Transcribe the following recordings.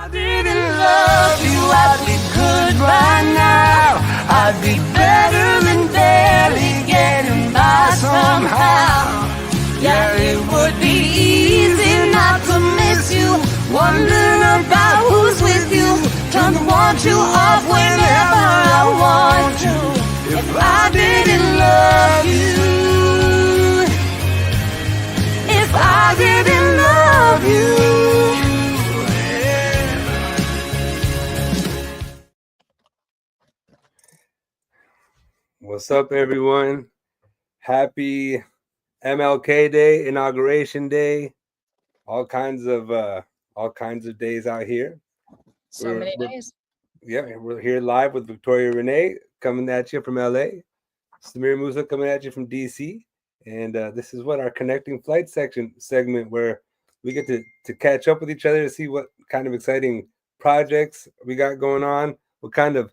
I didn't love you, I'd be good by now. I'd be better than barely getting by somehow. Yeah, it would be easy not to miss you. Wonder about who's with you. Turn to want you off whenever I want you. If I didn't love you, if I didn't love you. What's up, everyone? Happy MLK Day, Inauguration Day, all kinds of days out here. So many days. Yeah, we're here live with Victoria Renee coming at you from LA, Samir Musa coming at you from DC, and this is what our connecting flight segment where we get to catch up with each other to see what kind of exciting projects we got going on, what kind of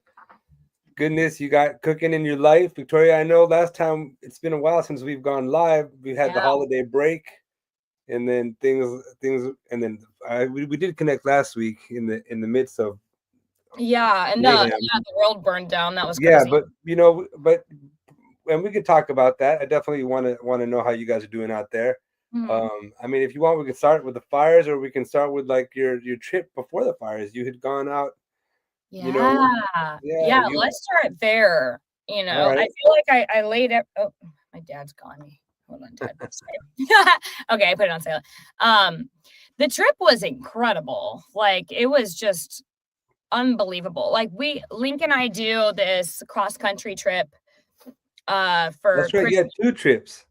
goodness you got cooking in your life. Victoria, I know last time, it's been a while since we've gone live. We had the holiday break, and then things, and then we did connect last week in the midst of and the world burned down. That was crazy. Yeah, but and we could talk about that. I definitely want to know how you guys are doing out there. Mm-hmm. I mean, if you want, we can start with the fires, or we can start with like your trip before the fires. You had gone out. Let's start there. You know, right. I feel like I laid it. Oh, my dad's calling me. Hold on, Dad. Okay, I put it on silent. The trip was incredible. Like, it was just unbelievable. Like, Link and I do this cross country trip. For that's right. You had 2 trips.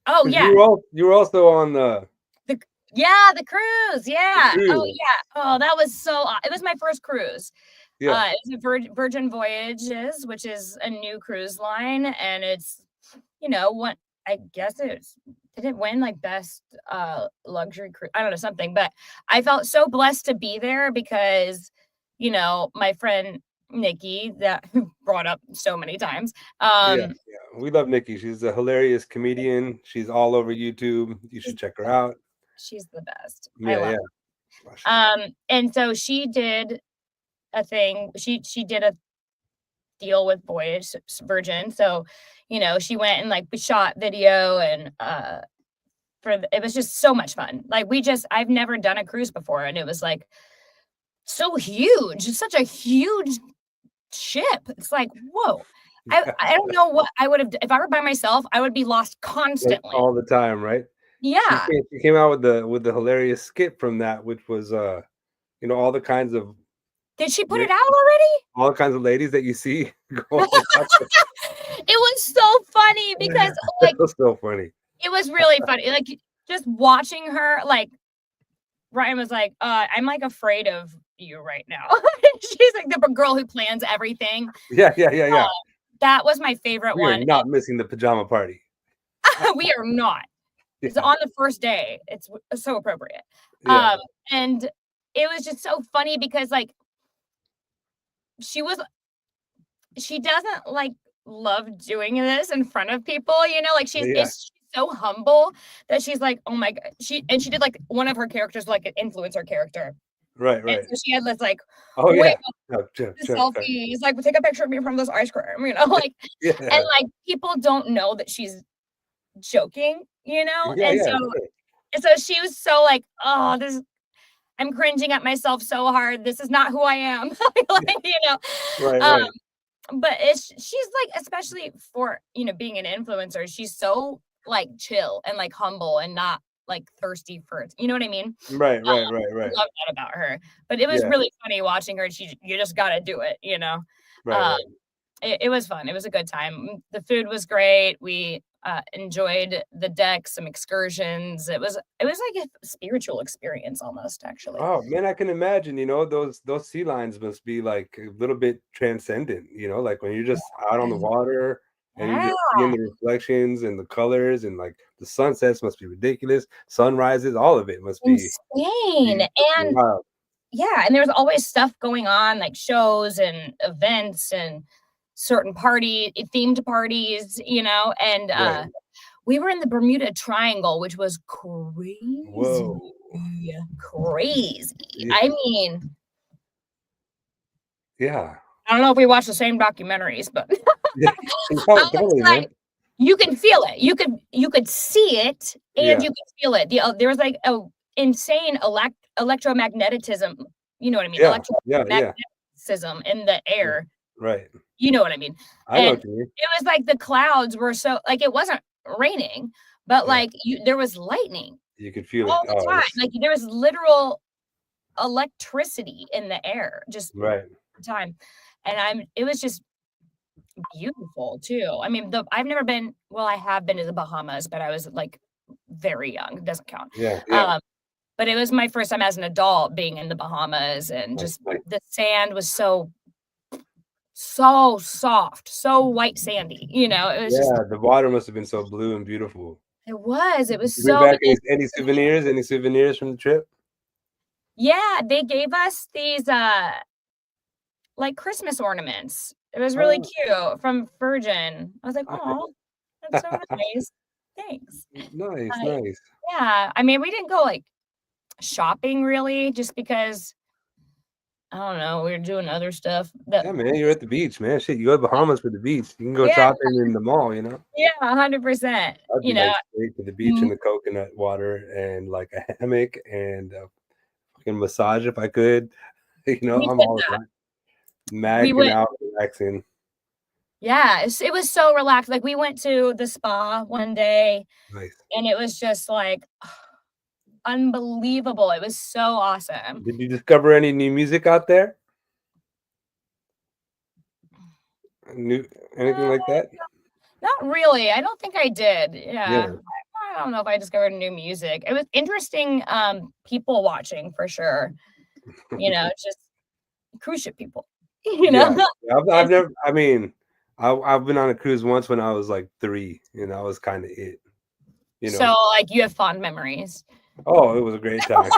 Oh yeah. You were also on the cruise. Yeah. The cruise. Oh yeah. Oh, that was it was my first cruise. Yeah. It was Virgin Voyages, which is a new cruise line, and it's, what I guess did it win like best luxury cruise? I don't know, something, but I felt so blessed to be there because, my friend Nikki, that brought up so many times. We love Nikki. She's a hilarious comedian. She's all over YouTube. You should check her out. She's the best. Yeah. And so she did a thing. She did a deal with Virgin. So, she went and like we shot video, and it was just so much fun. Like I've never done a cruise before, and it was like so huge. It's such a huge ship. It's like, whoa. I don't know what I would have if I were by myself. I would be lost constantly, all the time, right? Yeah. She came out with the hilarious skit from that, which was all the kinds of. Did she put it out already? All kinds of ladies that you see. It was so funny because like it was so funny. It was really funny. Like just watching her, like Ryan was like, I'm like afraid of you right now. She's like the girl who plans everything. Yeah. That was my favorite one. We are not missing the pajama party. We are not. Yeah. It's on the first day. It's so appropriate. Yeah. And it was just so funny because like she doesn't like love doing this in front of people, like she's so humble that she's like, oh my God. She did like one of her characters, like an influencer character. Right. And so she had this like, selfie. He's like, take a picture of me from this ice cream, like, and like people don't know that she's joking, so she was so like, oh, I'm cringing at myself so hard. This is not who I am. Right. But she's like, especially for, being an influencer, she's so like chill and like humble and not like thirsty for it. You know what I mean? Right. I love that about her. But it was really funny watching her. You just got to do it, Right. It was fun. It was a good time. The food was great. We enjoyed the deck, some excursions. It was like a spiritual experience almost, actually. Oh man, I can imagine. Those sea lions must be like a little bit transcendent. Like when you're just out on the water and you're just seeing the reflections and the colors, and like the sunsets must be ridiculous. Sunrises, all of it must be insane. And wild. Yeah, and there was always stuff going on, like shows and events and certain themed parties, and we were in the Bermuda Triangle, which was crazy. Whoa. crazy. Yeah. I mean, Yeah. I don't know if we watch the same documentaries, but Yeah. I No, was totally, like, man. you can feel it. You could see it, and Yeah. you could feel it. There was like a insane electromagnetism. You know what I mean? Yeah. Yeah. Yeah. Electromagnetism in the air. Right. You know what I mean? I know And what you mean. it was like the clouds were so like it wasn't raining, but Yeah. like there was lightning You could feel it. all the Oh, time. Like there was literal electricity in the air just right. all the time. And it was just beautiful too. I mean, I've never been, well, I have been to the Bahamas, but I was like very young. It doesn't count. Yeah. But it was my first time as an adult being in the Bahamas, and just Like, the sand was so soft, so white sandy, it was just yeah. The water must have been so blue and beautiful. it was Did you bring so back any souvenirs? Any souvenirs from the trip? yeah, they gave us these like Christmas ornaments. It was really Oh, cute from Virgin. I was like, okay. oh, that's so nice. Thanks. Nice, Uh, nice. yeah, I mean, we didn't go like shopping really, just because I don't know, we were doing other stuff. Yeah, man, you're at the beach, man. Shit, you go to Bahamas for the beach. You can go Yeah, shopping in the mall, you know? yeah, 100%. I'd be like straight to the beach in the coconut water and like a hammock and a fucking massage if I could. You know, We I'm did all that. about We macking went, out, relaxing. yeah, it was so relaxed. Like we went to the spa one day, Nice. and it was just like unbelievable. It was so awesome. Did you discover any new music out there? New anything Uh, like that? Not really. I don't think I did. Yeah. Yeah. I don't know if I discovered new music. It was interesting, people watching for sure. Just cruise ship people. You Yeah. know? I've It's never I mean, I've been on a cruise once when I was like 3, and that was kinda it, you so, know? like, you have fond memories. Oh, it was a great time.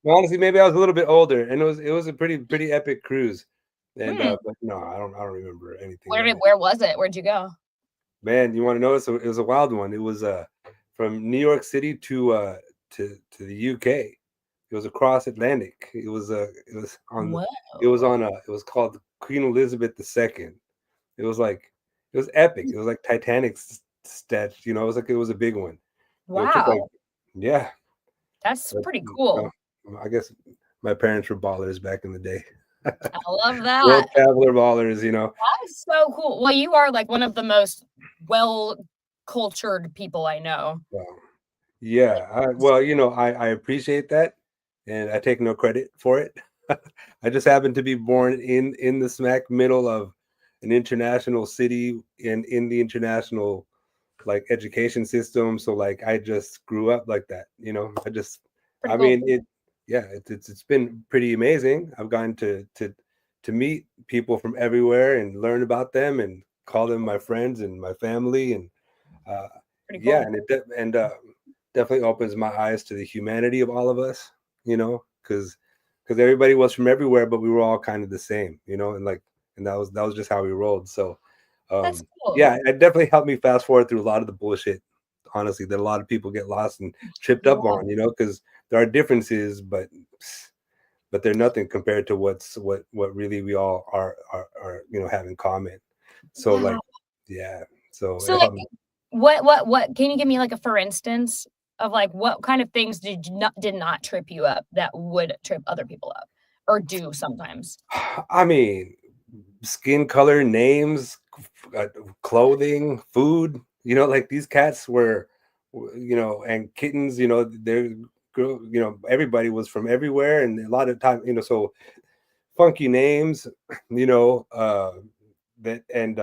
Honestly, maybe I was a little bit older, and it was a pretty epic cruise, and, Hmm. but no, I don't remember anything of it. Where was it? Where'd you go? Man, you wanna know? So it was a wild one. It was, from New York City to the UK. It was across Atlantic. Whoa. It was called Queen Elizabeth II. It was like it was epic. It was like Titanic sketch, it was like it was a big one. It took like Wow. yeah, That's but, pretty uh, cool. I guess my parents were ballers back in the day. I love that. World traveler ballers. That's so cool. Well, you are like one of the most well cultured people I know. Wow. Yeah, well, I appreciate that, and I take no credit for it. I just happen to be born in the smack middle of an international city in the international like education system. So like I just grew up like that. Pretty I cool. mean it's been pretty amazing. I've gotten to meet people from everywhere and learn about them and call them my friends and my family and uh, Pretty yeah, cool. and definitely opens my eyes to the humanity of all of us, because everybody was from everywhere, but we were all kind of the same, and that was just how we rolled. So, That's cool. yeah, it definitely helped me fast forward through a lot of the bullshit, honestly, that a lot of people get lost and tripped up Yeah. on, because there are differences, but they're nothing compared to what really we all are have in common. So Yeah. like, yeah, so So it like helped me. what can you give me like a for instance of like what kind of things did not trip you up that would trip other people up or do sometimes? I mean, skin color, names, clothing, food. Like these cats and kittens. Everybody was from everywhere, and a lot of time, so funky names. You know, that and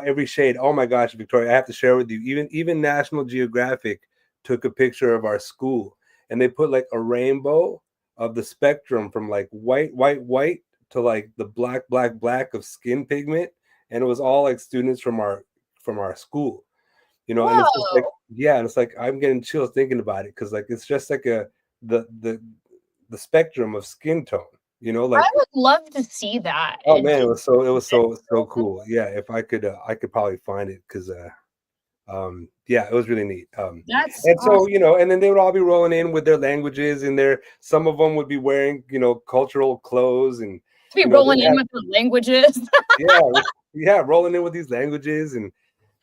every shade. Oh my gosh, Victoria, I have to share with you. Even National Geographic took a picture of our school, and they put like a rainbow of the spectrum from like white to like the black of skin pigment, and it was all like students from our school. And it's just like Whoa. yeah, and it's like I'm getting chills thinking about it because like it's just like the the the spectrum of skin tone. I Like would love to see that. oh man, it was so cool. Yeah, if I could probably find it because Yeah, it was really neat. That's And so, awesome. and then they would all be rolling in with their languages and some of them would be wearing, cultural clothes and, To be they rolling in have, with the languages, yeah, yeah, rolling in with these languages and,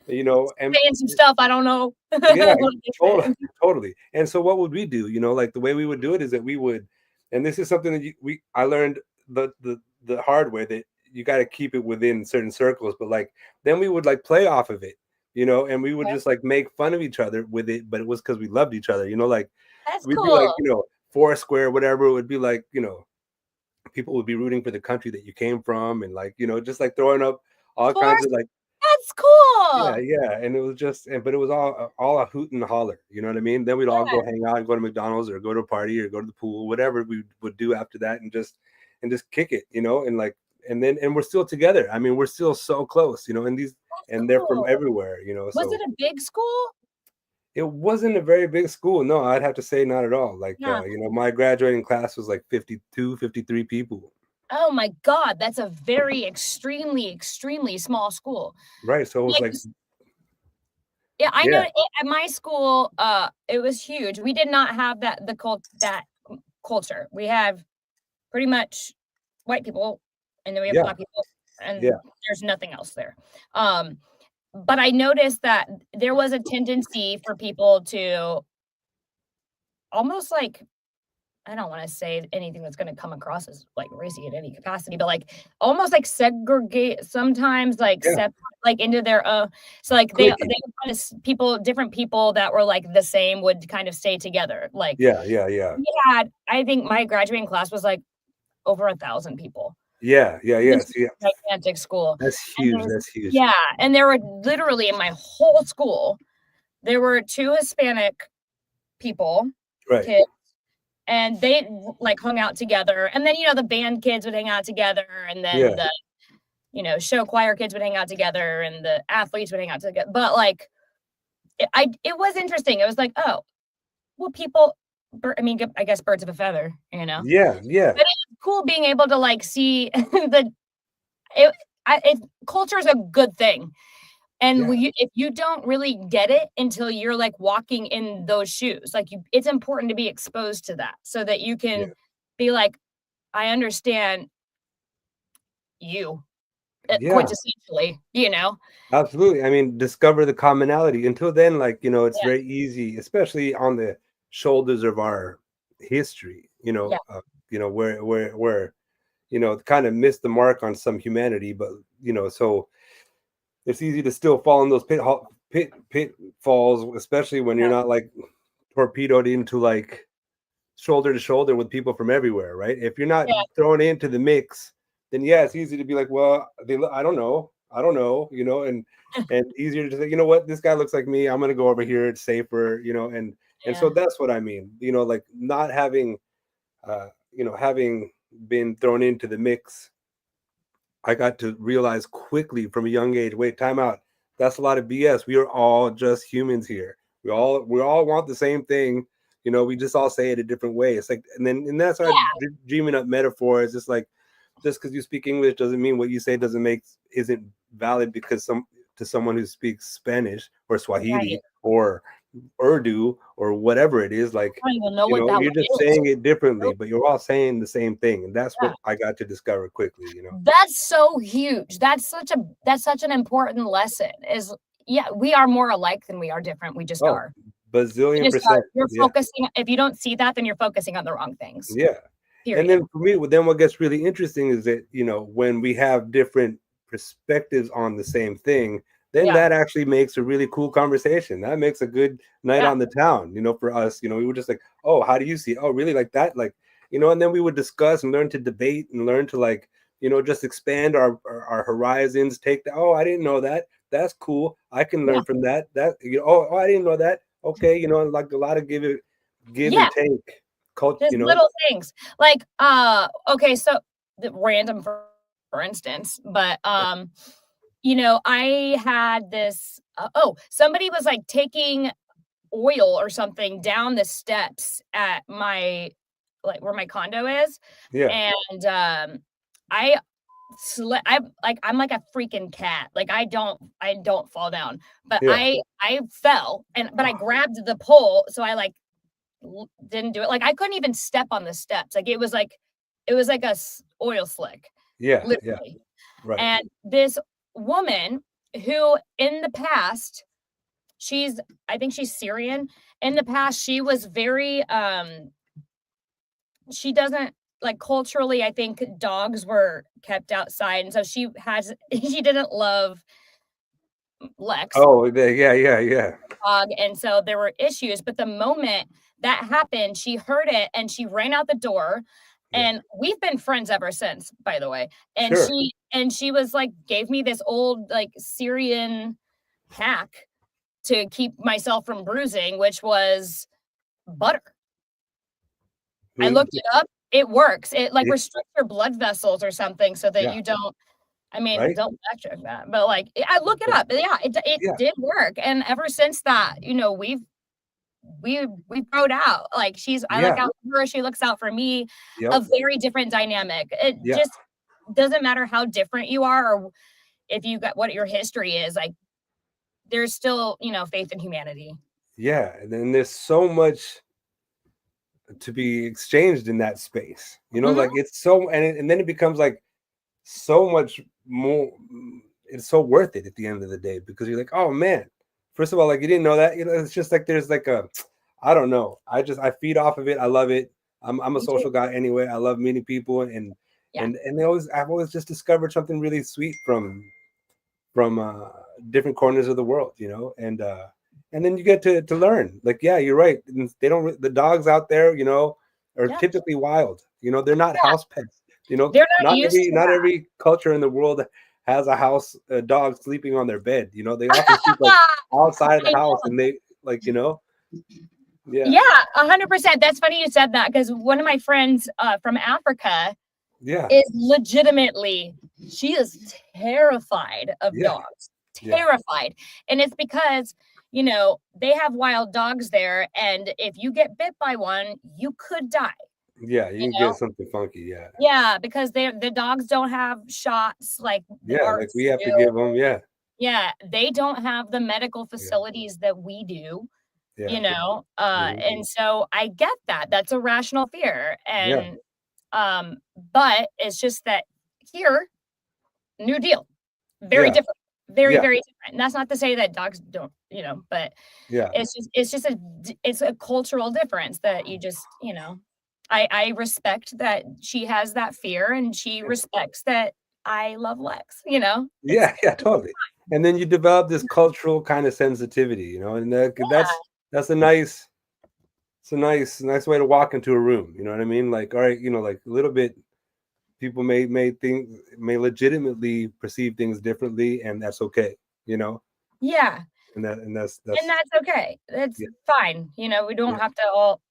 and saying some stuff I don't know. yeah, What they totally, said. totally. And so what would we do? Like the way we would do it is that we would, and this is something that I learned the hard way that you got to keep it within certain circles, but like then we would like play off of it, and we would Okay. just like make fun of each other with it, but it was because we loved each other, like That's we'd be like, cool. Foursquare, whatever, it would be like, people would be rooting for the country that you came from and like, just like throwing up all kinds Course, of like that's yeah, cool. yeah, and it was just, but it was all a hoot and holler. You know what I mean? Then we'd all Yeah, go hang out and go to McDonald's or go to a party or go to the pool, whatever we would do after that, and just kick it, and like, and we're still together. I mean, we're still so close, that's and they're from cool. everywhere, Was it So a big school? it wasn't a very big school. No, I'd have to say not at all. Like, Yeah. my graduating class was like 52, 53 people. Oh my God, that's a very extremely, extremely small school. Right. So it was Like, like, yeah, I know yeah, at my school, it was huge. We did not have that culture. We have pretty much white people, and then we have yeah, black people, and yeah, there's nothing else there. Um, but I noticed that there was a tendency for people to almost like I don't want to say anything that's going to come across as like racy in any capacity, but like almost like segregate sometimes, like yeah, separate, like into their own. So like they clicky. kind of different people that were like the same would kind of stay together. Like Yeah, yeah, yeah. we had, I think my graduating class was like over 1,000 people. Yeah, yeah, Went yeah. to See, a gigantic school, that's and huge. That's huge. yeah, and there were literally in my whole school, there were 2 Hispanic people, Right. kids, and they like hung out together. And then, the band kids would hang out together, and then Yeah. the, show choir kids would hang out together, and the athletes would hang out together. But like, it was interesting. It was like, oh, well, people, I mean, I guess birds of a feather, Yeah. Yeah. But it was cool being able to like see culture is a good thing. And Yeah. if you don't really get it until you're like walking in those shoes, like it's important to be exposed to that so that you Yeah. can be like, I understand you Yeah. quintessentially, Absolutely. I mean, discover the commonality. Until then, like, it's Yeah, very easy, especially on the shoulders of our history, yeah, where kind of missed the mark on some humanity, but so it's easy to still fall in those pitfalls, especially when you're yeah, not like torpedoed into like shoulder to shoulder with people from everywhere, right? If you're not yeah, thrown into the mix, then yeah, it's easy to be like, well, I don't know, and easier to say, you know what, this guy looks like me. I'm gonna go over here. It's safer, and so yeah, that's what I mean. Like not having, having been thrown into the mix, I got to realize quickly from a young age. Wait, time out. That's a lot of BS. We are all just humans here. We all want the same thing. We just all say it a different way. It's like, and that's why yeah, dreaming up metaphors. It's like just because you speak English doesn't mean what you say isn't valid because to someone who speaks Spanish or right. Swahili or Urdu or whatever it is. Like, I don't even know what that you're one just is. saying it differently, Nope. but you're all saying the same thing, and that's Yeah. what I got to discover quickly. That's so huge. That's such an important lesson is yeah, we are more alike than we are different. We just Oh, are. We bazillion just are. percent. You're Yeah. focusing if you don't see that, then you're focusing on the wrong things. Yeah. And Period. then for me, then what gets really interesting is that, when we have different perspectives on the same thing, then Yeah. that actually makes a really cool conversation. That makes a good night Yeah. on the town, for us. We were just like, oh, how do you see it? Oh, really, like that? Like, and then we would discuss and learn to debate and learn to like, just expand our horizons, take the, oh, I didn't know that. That's cool. I can Yeah. learn from that. Oh, I didn't know that. Okay, like a lot of give Yeah. and take culture, Just little things. Like, okay, so the random for instance, but I had this somebody was like taking oil or something down the steps at my like where my condo is. Yeah. And I I'm like a freaking cat. Like I don't fall down, but Yeah. I fell but I grabbed the pole, so I like didn't do it. Like I couldn't even step on the steps. Like it was like a oil slick, Yeah. Yeah. literally. Right. And this woman who in the past, I think she's Syrian. In the past, she was very she doesn't like culturally, I think dogs were kept outside. And so she didn't love Lex Oh, yeah. Yeah. Yeah. dog. And so there were issues. But the moment that happened, she heard it and she ran out the door. Yeah. And we've been friends ever since, by the way. And Sure. she was like, gave me this old like Syrian hack to keep myself from bruising, which was butter. I looked it up. It works. It like Yeah. restricts your blood vessels or something so that Yeah. you don't, I mean, Right. don't backtrack that, but like I look it up. Yeah, it Yeah. did work. And ever since that, we've broed out. Like I look Yeah. out for her, she looks out for me. Yep. A very different dynamic. It Yeah. just doesn't matter how different you are or if you got what your history is, like there's still, faith in humanity. Yeah. And then there's so much to be exchanged in that space. Mhm. Like it's so, and then it becomes like so much more. It's so worth it at the end of the day because you're like, oh man. First of all, like you didn't know that. It's just like there's like I don't know. I feed off of it. I love it. I'm a Me too. social guy anyway. I love meeting people and Yeah. and I've always just discovered something really sweet from different corners of the world, and then you get to learn. Like, yeah, you're right. They don't. The dogs out there, are Yeah. typically wild. They're not house pets. They're not used to not that. every culture in the world has a dog sleeping on their bed. They often sleep like outside of the I house, and they like, yeah. Yeah, 100%. That's funny you said that because one of my friends from Africa Yeah. is legitimately, she is terrified of Yeah. dogs. Yeah. Terrified. And it's because, they have wild dogs there. And if you get bit by one, you could die. Yeah, you can get something funky. Yeah. Yeah, because the dogs don't have shots like like we have to give them. Yeah. Yeah, they don't have the medical facilities that we do. Yeah. And so I get that. That's a rational fear. Yeah. And but it's just that here, New Deal, very Yeah. different. Very, Yeah. very different. And that's not to say that dogs don't, but Yeah. it's just a cultural difference that you just, I respect that she has that fear and she respects that I love Lex, Yeah, yeah, totally. And then you develop this cultural kind of sensitivity, and that's a nice way to walk into a room. You know what I mean? Like, all right, like a little bit, people may legitimately perceive things differently, and that's okay. Yeah. And that's okay. That's fine. We don't have to all.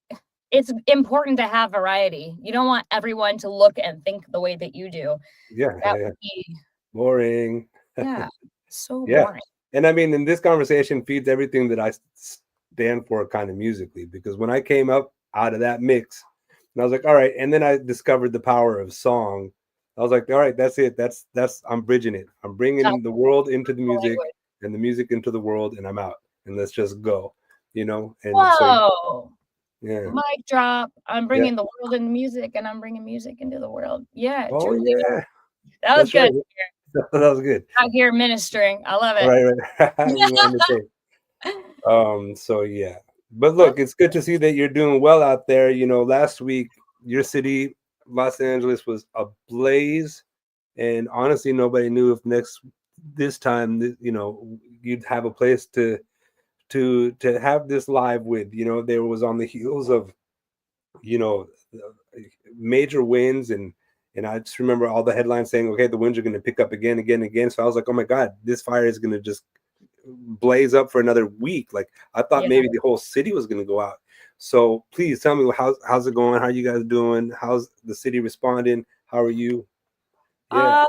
It's important to have variety. You don't want everyone to look and think the way that you do. Yeah. That Yeah. would be Boring. Yeah. So Yeah. boring. And I mean, in this conversation feeds everything that I stand for kind of musically, because when I came up out of that mix and I was like, all right. And then I discovered the power of song. I was like, all right, that's it. That's I'm bridging it. I'm bringing the world into the music and the music into the world, and I'm out, and let's just go, And Whoa. so, yeah. Mic drop. I'm bringing the world into music, and I'm bringing music into the world. Yeah. Oh, truly. yeah. That was good. Right. That was good. Out here ministering. I love it. Right. So yeah. But look, it's good to see that you're doing well out there. Last week your city, Los Angeles, was ablaze, and honestly, nobody knew if this time, you'd have a place to have this live with. There was on the heels of, major wins, and I just remember all the headlines saying, okay, the winds are going to pick up again. So I was like, oh my God, this fire is going to just blaze up for another week. Like I thought maybe the whole city was going to go out. So please tell me, how's it going? How are you guys doing? How's the city responding? How are you? Yeah.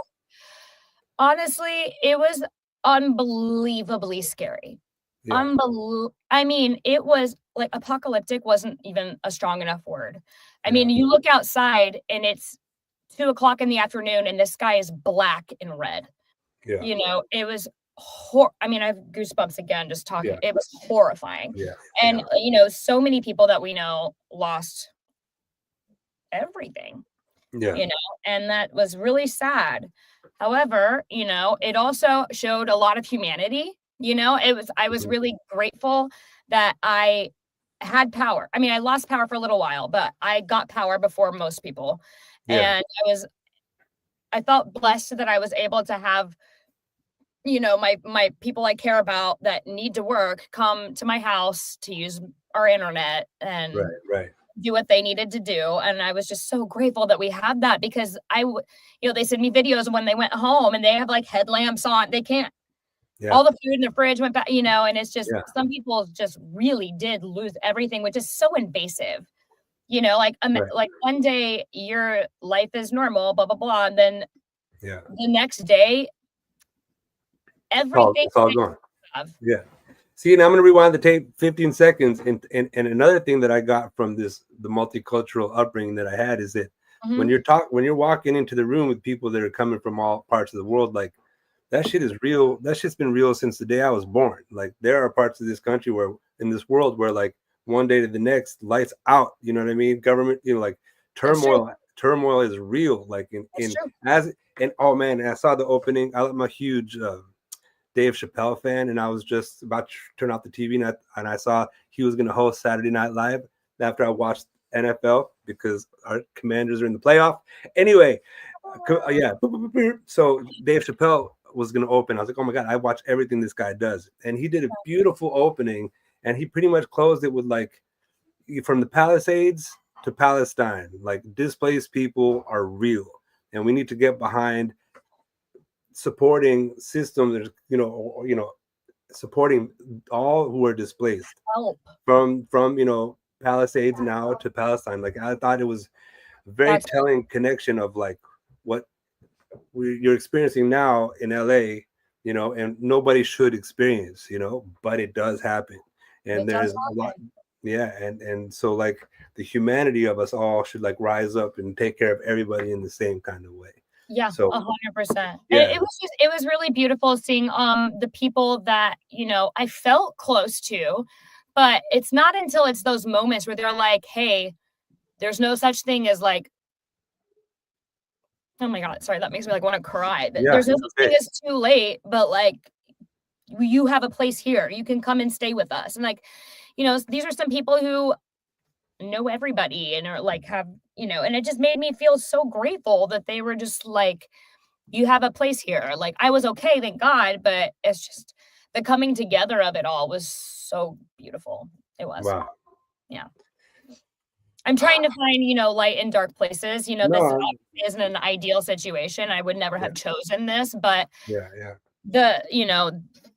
Honestly, it was unbelievably scary. Yeah. I mean, it was like apocalyptic wasn't even a strong enough word. I mean, you look outside and it's 2:00 in the afternoon and the sky is black and red. Yeah. You know, it was I mean, I have goosebumps again just talking. Yeah. It was horrifying. Yeah. And you know, so many people that we know lost everything. Yeah. You know, and that was really sad. However, you know, it also showed a lot of humanity. You know, I was really grateful that I had power. I mean, I lost power for a little while, but I got power before most people. Yeah. And I felt blessed that I was able to have, you know, my people I care about that need to work come to my house to use our internet and Right. do what they needed to do. And I was just so grateful that we had that because you know, they send me videos when they went home and they have like headlamps on. They can't, all the food in the fridge went back, you know, and it's just, some people just really did lose everything, which is so invasive. You know, like, like one day your life is normal, blah, blah, blah. And then the next day, everything It's all gone. Yeah. See, and I'm going to rewind the tape 15 seconds. And another thing that I got from the multicultural upbringing that I had is that when you're walking into the room with people that are coming from all parts of the world, like that shit is real. That shit's been real since the day I was born. Like there are parts of this country in this world where like one day to the next, lights out. You know what I mean? Government, you know, like turmoil is real. Like oh man, I saw the opening. I'm a huge Dave Chappelle fan, and I was just about to turn off the TV, and I saw he was going to host Saturday Night Live after I watched NFL because our Commanders are in the playoff. Anyway, yeah. So Dave Chappelle was going to open. I was like, oh my God, I watch everything this guy does. And he did a beautiful opening, and he pretty much closed it with like, from the Palisades to Palestine, like displaced people are real, and we need to get behind supporting systems, you know, supporting all who are displaced from you know, Palisades now to Palestine. Like I thought it was a very telling connection of like what you're experiencing now in LA, you know, and nobody should experience, you know, but it does happen, and there's a lot. Yeah, and so like the humanity of us all should like rise up and take care of everybody in the same kind of way. Yeah, so 100%. It was really beautiful seeing the people that, you know, I felt close to, but it's not until it's those moments where they're like, hey, there's no such thing as like, oh my God, sorry, that makes me like want to cry. There's no such thing as too late, but like you have a place here. You can come and stay with us. And like, you know, these are some people who know everybody and are like have, you know, and it just made me feel so grateful that they were just like, you have a place here. Like I was okay, thank God, but it's just the coming together of it all was so beautiful. It was. Wow. Yeah. I'm trying to find, you know, light in dark places. You know, this isn't an ideal situation. I would never have chosen this, but the, you know,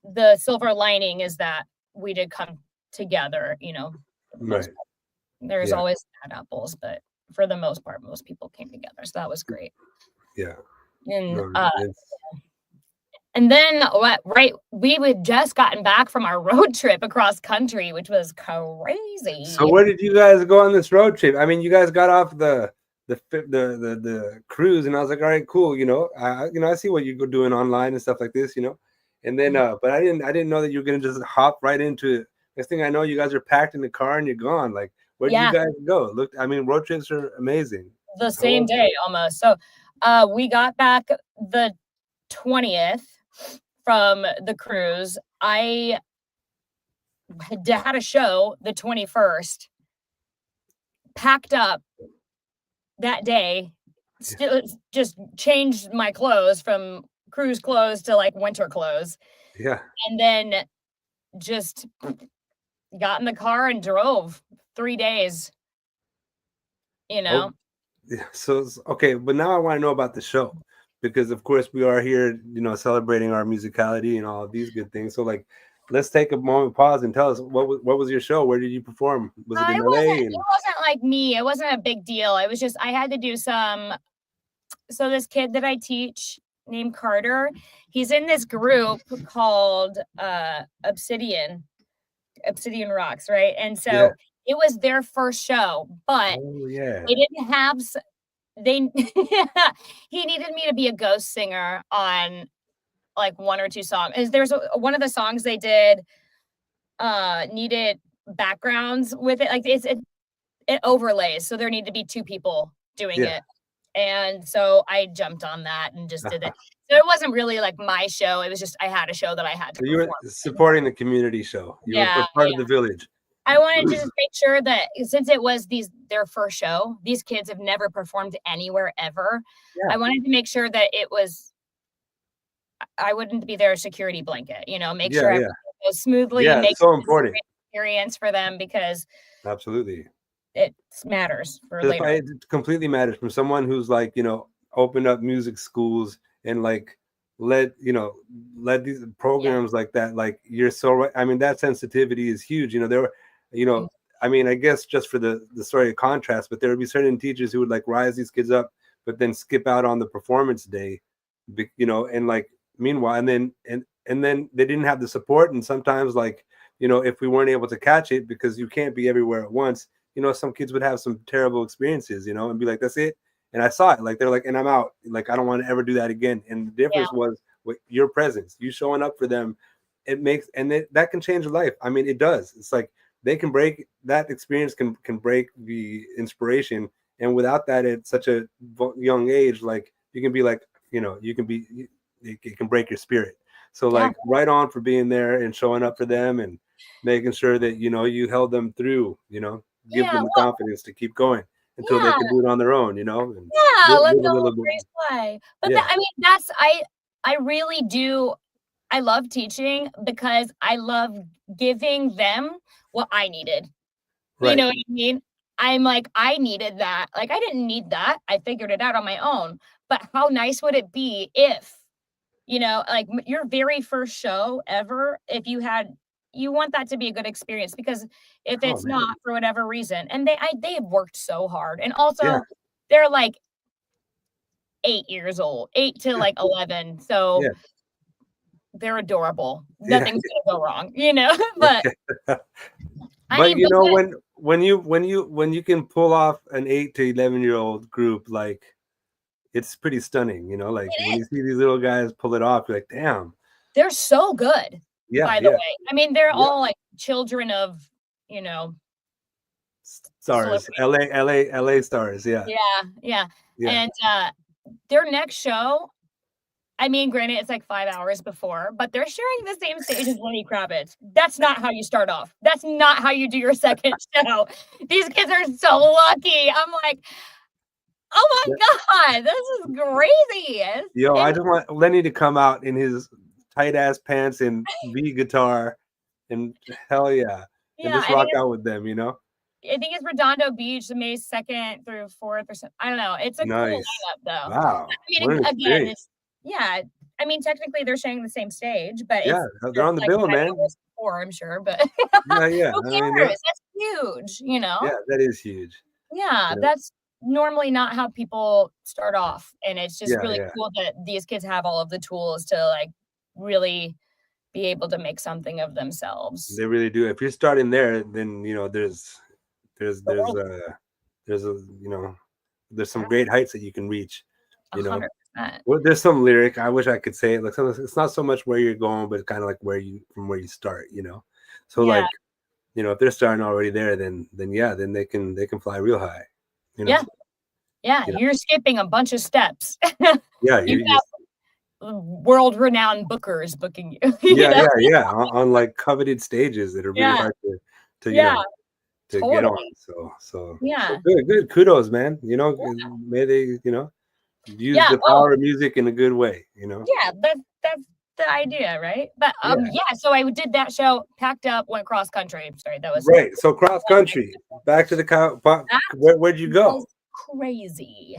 the silver lining is that we did come together, you know. There's always bad apples, but for the most part, most people came together. So that was great. Yeah. And then we had just gotten back from our road trip across country, which was crazy. So where did you guys go on this road trip? I mean, you guys got off the cruise, and I was like, all right, cool. You know, I see what you're doing online and stuff like this, you know. And then, but I didn't know that you were gonna just hop right into it. Next thing I know, you guys are packed in the car and you're gone. Like, where did you guys go? Look, I mean, road trips are amazing. The same day almost. So, we got back the 20th from the cruise. I had a show the 21st, packed up that day, still just changed my clothes from cruise clothes to like winter clothes. Yeah. And then just got in the car and drove 3 days, you know. Yeah. So, okay, but now I want to know about the show, because of course we are here, you know, celebrating our musicality and all of these good things. So like, let's take a moment, pause, and tell us what was your show? Where did you perform? Was it in LA? It wasn't like me. It wasn't a big deal. It was just I had to do some. So this kid that I teach named Carter, he's in this group called Obsidian Rocks, right? And so it was their first show, but they didn't have they he needed me to be a ghost singer on like one or two songs. There's one of the songs they did needed backgrounds with it. Like it overlays, so there need to be two people doing Yeah. it. And so I jumped on that and just did it. So it wasn't really like my show. It was just I had a show that I had to So you were perform. supporting the community show. You were Yeah, part of the village. I wanted to just make sure that since it was their first show, these kids have never performed anywhere ever. Yeah. I wanted to make sure that I wouldn't be their security blanket, make sure everything goes smoothly, Yeah, make it's so this a important. great experience for them because Absolutely. it matters for later. It completely matters from someone who's like, opened up music schools and like led these programs like that. Like you're so right. I mean, that sensitivity is huge. There were, I mean, I guess just for the story of contrast, but there would be certain teachers who would like rise these kids up, but then skip out on the performance day, and like meanwhile, and then they didn't have the support. And sometimes like, if we weren't able to catch it because you can't be everywhere at once, some kids would have some terrible experiences, and be like, that's it. And I saw it, like, they're like, and I'm out. Like, I don't want to ever do that again. And the difference was with your presence, you showing up for them. It makes, and that can change your life. I mean, it does. It's like they can break that experience, can break the inspiration. And without that, at such a young age, like you can be like, you can be, it can break your spirit. So like, right on for being there and showing up for them and making sure that, you held them through, give them the confidence to keep going until they can do it on their own, and let the whole grace fly. But I mean, I really do. I love teaching because I love giving them what I needed. Right. You know what I mean? I'm like, I needed that. Like, I didn't need that. I figured it out on my own. But how nice would it be if, like your very first show ever, if you want that to be a good experience, because if it's not for whatever reason, and they have worked so hard, and also they're like 8 years old, 8 to like 11, so they're adorable. Nothing's gonna go wrong, but but when you can pull off an 8 to 11-year-old group, like it's pretty stunning, like when you see these little guys pull it off, you're like, damn, they're so good. By the way, I mean, they're all like children of, stars, LA stars. Yeah. And their next show, I mean, granted, it's like 5 hours before, but they're sharing the same stage as Lenny Kravitz. That's not how you start off. That's not how you do your second show. These kids are so lucky. I'm like, oh my God, this is crazy. Yo, I just want Lenny to come out in his tight ass pants and beat guitar, and hell yeah, and just rock out with them. I think it's Redondo Beach, May 2nd through 4th or something. I don't know. It's a cool lineup though. Wow. I mean, again, I mean, technically they're sharing the same stage, but they're on the bill, man. Before, I'm sure, but yeah. Who cares? I mean, that's huge, Yeah, that is huge. Yeah, that's normally not how people start off, and it's just really cool that these kids have all of the tools to like really be able to make something of themselves. They really do. If you're starting there, then there's some great heights that you can reach. 100%. Well, there's some lyric. I wish I could say it. Like it's not so much where you're going, but kind of like from where you start. So like, if they're starting already there, then they can fly real high. You're skipping a bunch of steps. You have world-renowned bookers booking you. On like coveted stages that are really hard to get on. So good. Kudos, man. May they use the power of music in a good way. That's the idea, right? But so I did that show, packed up, went cross country. Sorry, that was right. So cross country, back to the where'd you go? Crazy.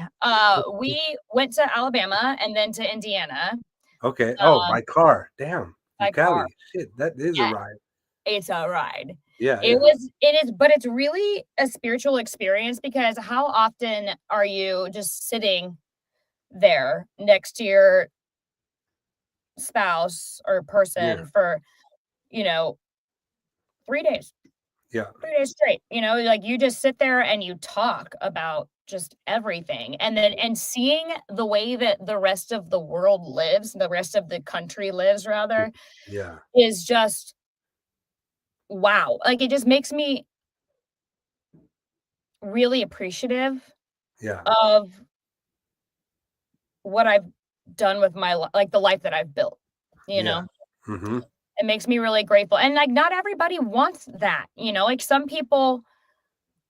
We went to Alabama and then to Indiana. Okay. By car. Damn. By Cali. car. Shit, that is a ride. It's a ride. Yeah. It is, but it's really a spiritual experience because how often are you just sitting there next to your spouse or person for 3 days? Yeah. 3 days straight, you know, like you just sit there and you talk about just everything. And then, and seeing the way that the rest of the world lives, the rest of the country lives rather, Yeah. is just wow. Like it just makes me really appreciative Yeah. of what I've done with my like the life that I've built, you Yeah. know. Mm-hmm. It makes me really grateful. And like not everybody wants that, you know, like some people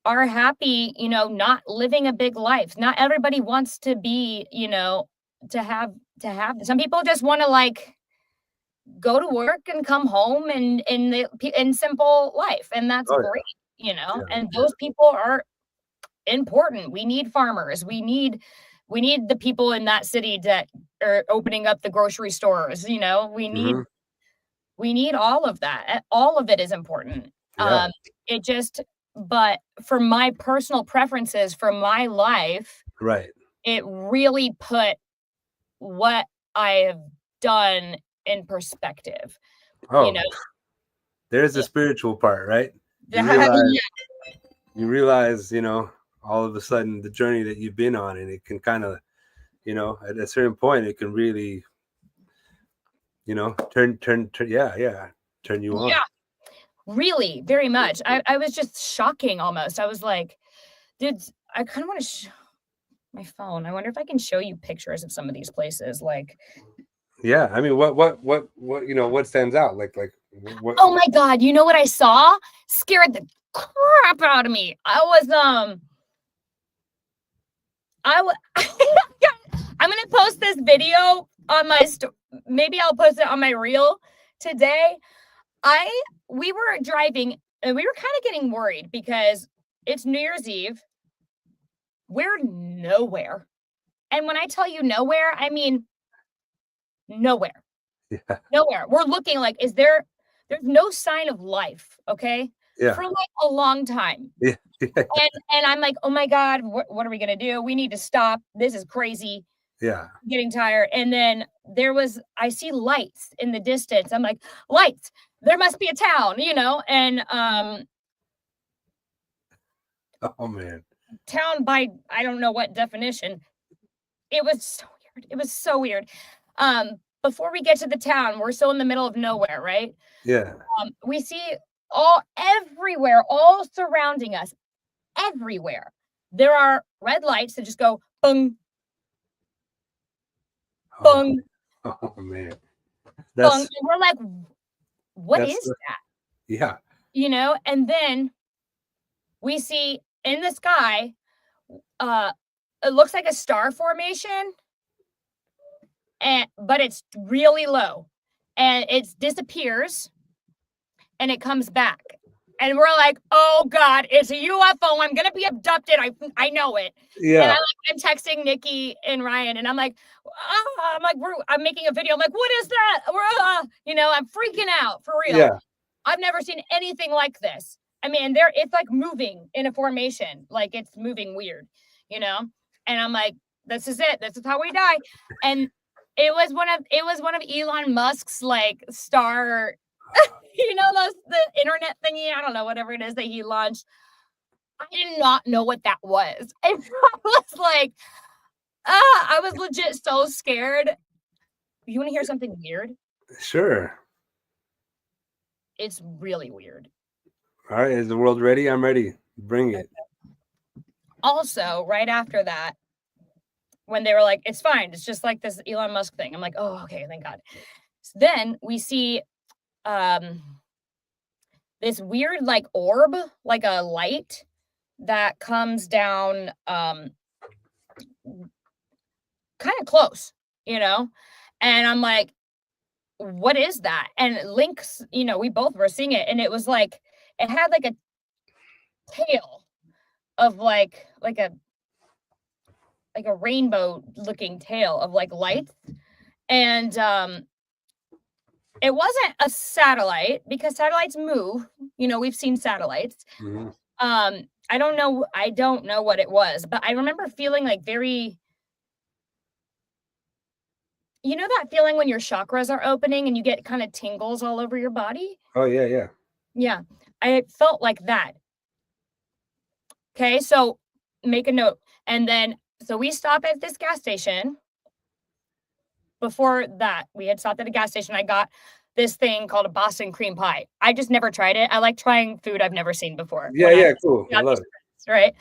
are happy, you know, not living a big life. Not everybody wants to be, you know, to have some people just want to like go to work and come home and in simple life, and that's Oh great, you know. yeah. And Yeah. those people are important. We need farmers. We need the people in that city that are opening up the grocery stores, you know. Mm-hmm. We need all of that. All of it is important. Yeah. It just, but for my personal preferences for my life, Right. it really put what I have done in perspective, you Oh, know? there's the Yeah. spiritual part, right? You Yeah. realize, you know, all of a sudden the journey that you've been on, and it can kind of, you know, at a certain point, it can really, you know, turn you on. Yeah, really, very much. I was just shocking almost. I was like, dude, I kind of want to my phone. I wonder if I can show you pictures of some of these places. Like, Yeah. I mean, you know, what stands out? What? oh my God, you know what I saw? Scared the crap out of me. I was, I'm going to post this video on my, maybe I'll post it on my reel today. We were driving and we were kind of getting worried because it's New Year's Eve. We're nowhere. And when I tell you nowhere, I mean nowhere. Yeah. Nowhere. We're looking like, there's no sign of life, okay? Yeah. For like a long time. Yeah. And I'm like, oh my God, what are we gonna do? We need to stop. This is crazy. Yeah. I'm getting tired. And then I see lights in the distance. I'm like, lights, there must be a town, you know, and Oh man. town by I don't know what definition. It was so weird. It was so weird. Before we get to the town, we're still in the middle of nowhere, right? Yeah. We see everywhere, all surrounding us, everywhere. There are red lights that just go bung, Oh, bung, oh man. bung. That's And we're like, what that's is that? yeah. You know, and then we see in the sky, it looks like a star formation, but it's really low. And it disappears and it comes back. And we're like, oh God, it's a UFO. I'm gonna be abducted. I know it. And Yeah. I'm texting Nikki and Ryan, and I'm like, I'm making a video. I'm like, what is that? You know, I'm freaking out for real. Yeah. I've never seen anything like this. I mean, it's like moving in a formation, like it's moving weird, you know. And I'm like, this is it. This is how we die. And it was one of Elon Musk's like star. You know, the internet thingy, I don't know, whatever it is that he launched. I did not know what that was. And I was like, I was legit so scared. You want to hear something weird? Sure. It's really weird. All right. Is the world ready? I'm ready. Bring it. Also, right after that, when they were like, it's fine, it's just like this Elon Musk thing. I'm like, oh, okay, thank God. So then we see this weird like orb, like a light that comes down kind of close, you know? And I'm like, what is that? And Link's, you know, we both were seeing it, and it was like it had like a tail of like a rainbow looking tail of like lights. And it wasn't a satellite because satellites move, you know, we've seen satellites. Mm-hmm. I don't know what it was, but I remember feeling like very, you know, that feeling when your chakras are opening and you get kind of tingles all over your body. Oh yeah. Yeah. Yeah. I felt like that. Okay, so make a note. And then, so we stop at this gas station. Before that, we had stopped at a gas station. I got this thing called a Boston cream pie. I just never tried it. I like trying food I've never seen before. Yeah, cool. I love it. Right.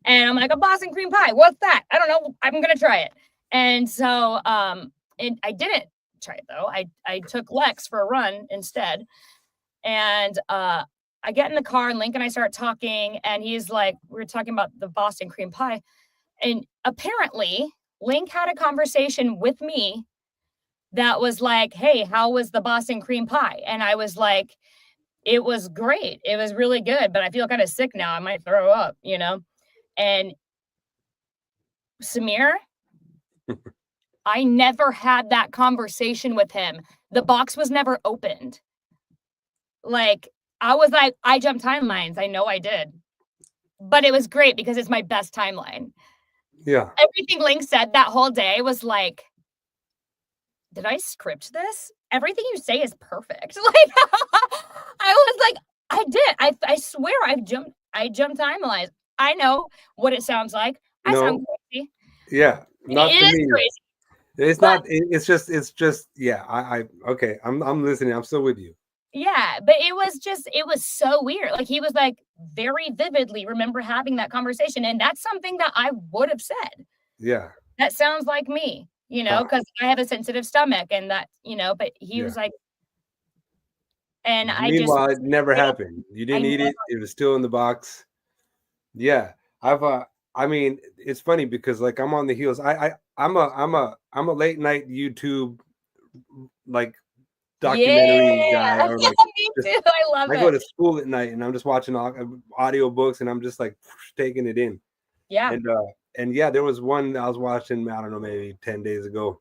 And I'm like, a Boston cream pie. What's that? I don't know. I'm gonna try it. And so I didn't try it though. I took Lex for a run instead. And I get in the car and Link and I start talking, and he's like, we were talking about the Boston cream pie. And apparently Link had a conversation with me that was like, hey, how was the Boston cream pie? And I was like, it was great. It was really good, but I feel kind of sick now. I might throw up, you know? And Samir, I never had that conversation with him. The box was never opened. Like, I was like, I jumped timelines. I know I did. But it was great because it's my best timeline. Yeah. Everything Link said that whole day was like, did I script this? Everything you say is perfect. Like, I was like, I did. I swear I jumped timelines. I know what it sounds like. I sound crazy. Yeah. Not it to is me. Crazy. It's not, it's just, yeah, okay. I'm listening. I'm still with you. Yeah, but it was so weird. Like, he was like, very vividly remember having that conversation. And that's something that I would have said. Yeah. That sounds like me, you know, because I have a sensitive stomach, and that, you know, but he was like, and meanwhile, it never happened. You didn't eat it. It was still in the box. Yeah. I mean, it's funny because like I'm on the heels. I'm a late night YouTube like documentary guy, or like me too. I love it. I go to school at night and I'm just watching audio books and I'm just like taking it in. Yeah. And yeah, there was one I was watching, I don't know, maybe 10 days ago.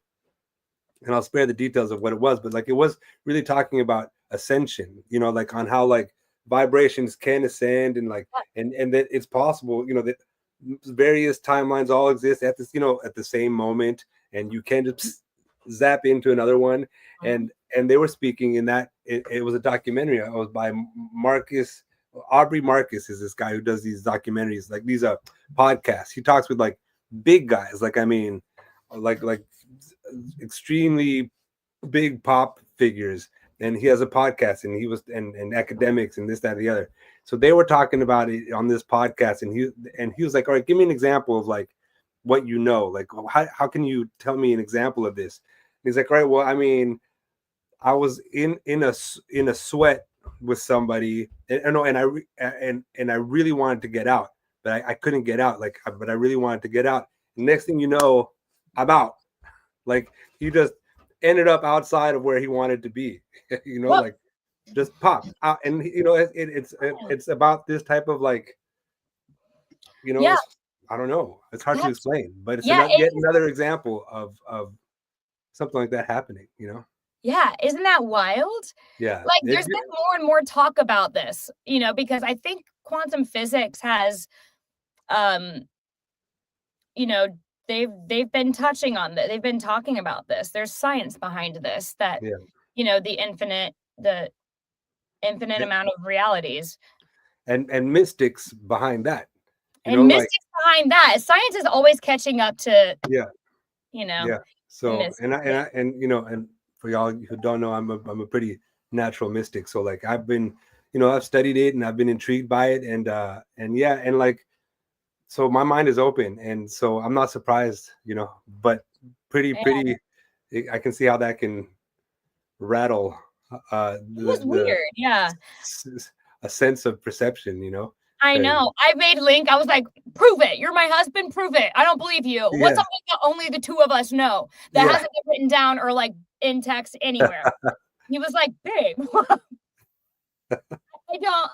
And I'll spare the details of what it was, but like it was really talking about ascension, you know, like on how like vibrations can ascend, and like and that it's possible, you know, that various timelines all exist at this, you know, at the same moment, and you can just zap into another one. And they were speaking in that it was a documentary. It was by Aubrey Marcus is this guy who does these documentaries, like these podcasts. He talks with like big guys, like I mean like extremely big pop figures, and he has a podcast, and he was and academics and this, that, and the other. So they were talking about it on this podcast, and he was like, all right, give me an example of like what you know, like how can you tell me an example of this? And he's like, all right, well, I mean, I was in a sweat with somebody, and I really wanted to get out, but I couldn't get out, like, but I really wanted to get out. And next thing you know, I'm out. Like, he just ended up outside of where he wanted to be, you know, like just popped out. And you know, it's about this type of like, you know, I don't know, it's hard to explain, but it's yet another example of something like that happening, you know. Yeah, isn't that wild? Yeah, like there's been more and more talk about this, you know, because I think quantum physics has you know, they've been touching on that. They've been talking about this. There's science behind this, that you know, the infinite amount of realities, and mystics behind that, you know, mystics behind that. Science is always catching up to you know. So and you know, and for y'all who don't know, I'm a pretty natural mystic. So like I've been, you know, I've studied it and I've been intrigued by it, and yeah, and like, so my mind is open, and so I'm not surprised, you know, but pretty I can see how that can rattle it was weird. A sense of perception, you know. I know. I made Link. I was like, prove it. You're my husband. Prove it. I don't believe you. What's something that only the two of us know that hasn't been written down or like in text anywhere? He was like, babe. I don't.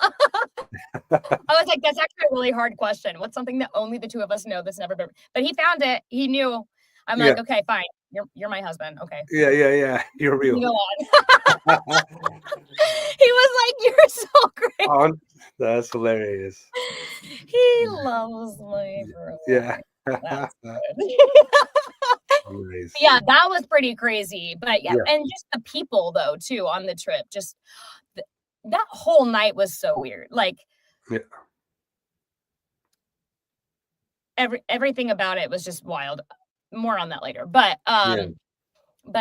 I was like, that's actually a really hard question. What's something that only the two of us know that's never been? But he found it. He knew. I'm like, okay, fine. You're my husband. Okay. Yeah. You're real. Go on. He was like, you're so great. Oh, that's hilarious. He loves me. Yeah. That's good. Nice. Yeah, that was pretty crazy. But and just the people though too on the trip. Just that whole night was so weird. Like, Yeah. everything about it was just wild. More on that later. But Yeah.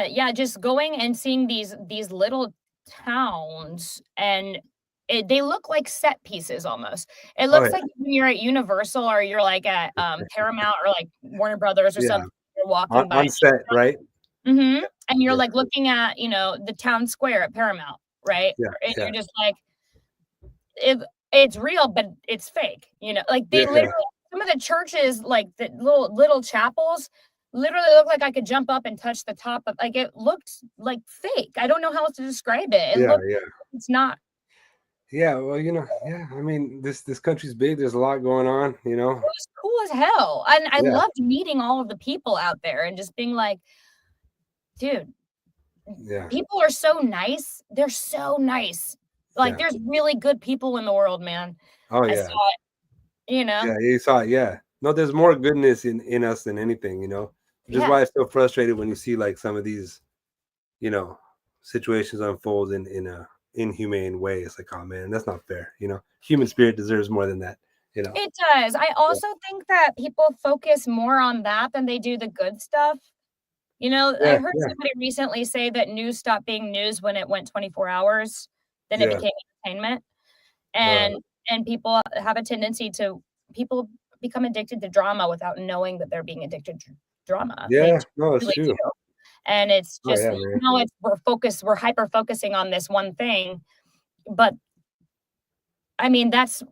yeah, just going and seeing these little towns, and they look like set pieces almost. It Oh looks yeah. like when you're at Universal or you're like at Paramount or like Warner Brothers or Yeah. something. You're walking by, On set, right? and you're Yeah. like looking at the town square at Paramount, right? Yeah. And Yeah. you're just like, it's real, but it's fake. Like they Yeah. literally, some of the churches, like the little chapels, literally look like I could jump up and touch the top of. Like it looked like fake. I don't know how else to describe it. It Yeah. looked. Yeah. It's not. Yeah. Well, yeah. I mean, this country's big. There's a lot going on. It was cool as hell, and I Yeah. loved meeting all of the people out there and just being like, dude, Yeah. people are so nice. They're so nice. Like Yeah. there's really good people in the world, man. Oh I yeah. saw it. Yeah. You saw it. Yeah. No, there's more goodness in us than anything. Which is Yeah. why it's so frustrated when you see like some of these, situations unfold in a inhumane way. It's like, oh man, that's not fair. Human spirit deserves more than that. It does. I also think that people focus more on that than they do the good stuff. I Yeah. heard Yeah. somebody recently say that news stopped being news when it went 24 hours, then it Yeah. became entertainment. Right. And people have a tendency people become addicted to drama without knowing that they're being addicted to drama. They Yeah. No, it's really true. do. And it's Oh just yeah, man. we're hyper focusing on this one thing, but I mean that's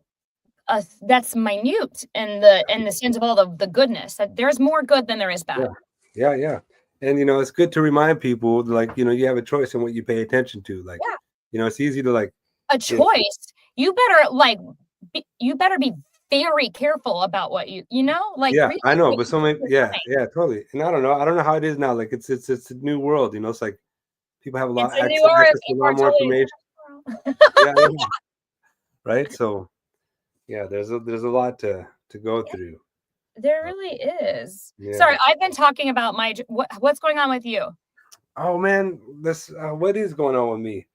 minute in the sense of all the goodness. That there's more good than there is bad. Yeah. Yeah. And it's good to remind people, like, you have a choice in what you pay attention to. Like, it's easy to like A choice. You better be very careful about what like. Yeah, Really I know, think but so many, your yeah, mind. yeah, totally. And I don't know how it is now. Like it's a new world, It's like people have a It's lot a new access to a people lot are more totally information. Yeah. Right. So yeah, there's a lot to go through. There really is. Yeah. Sorry, I've been talking about what's going on with you. Oh man, what is going on with me?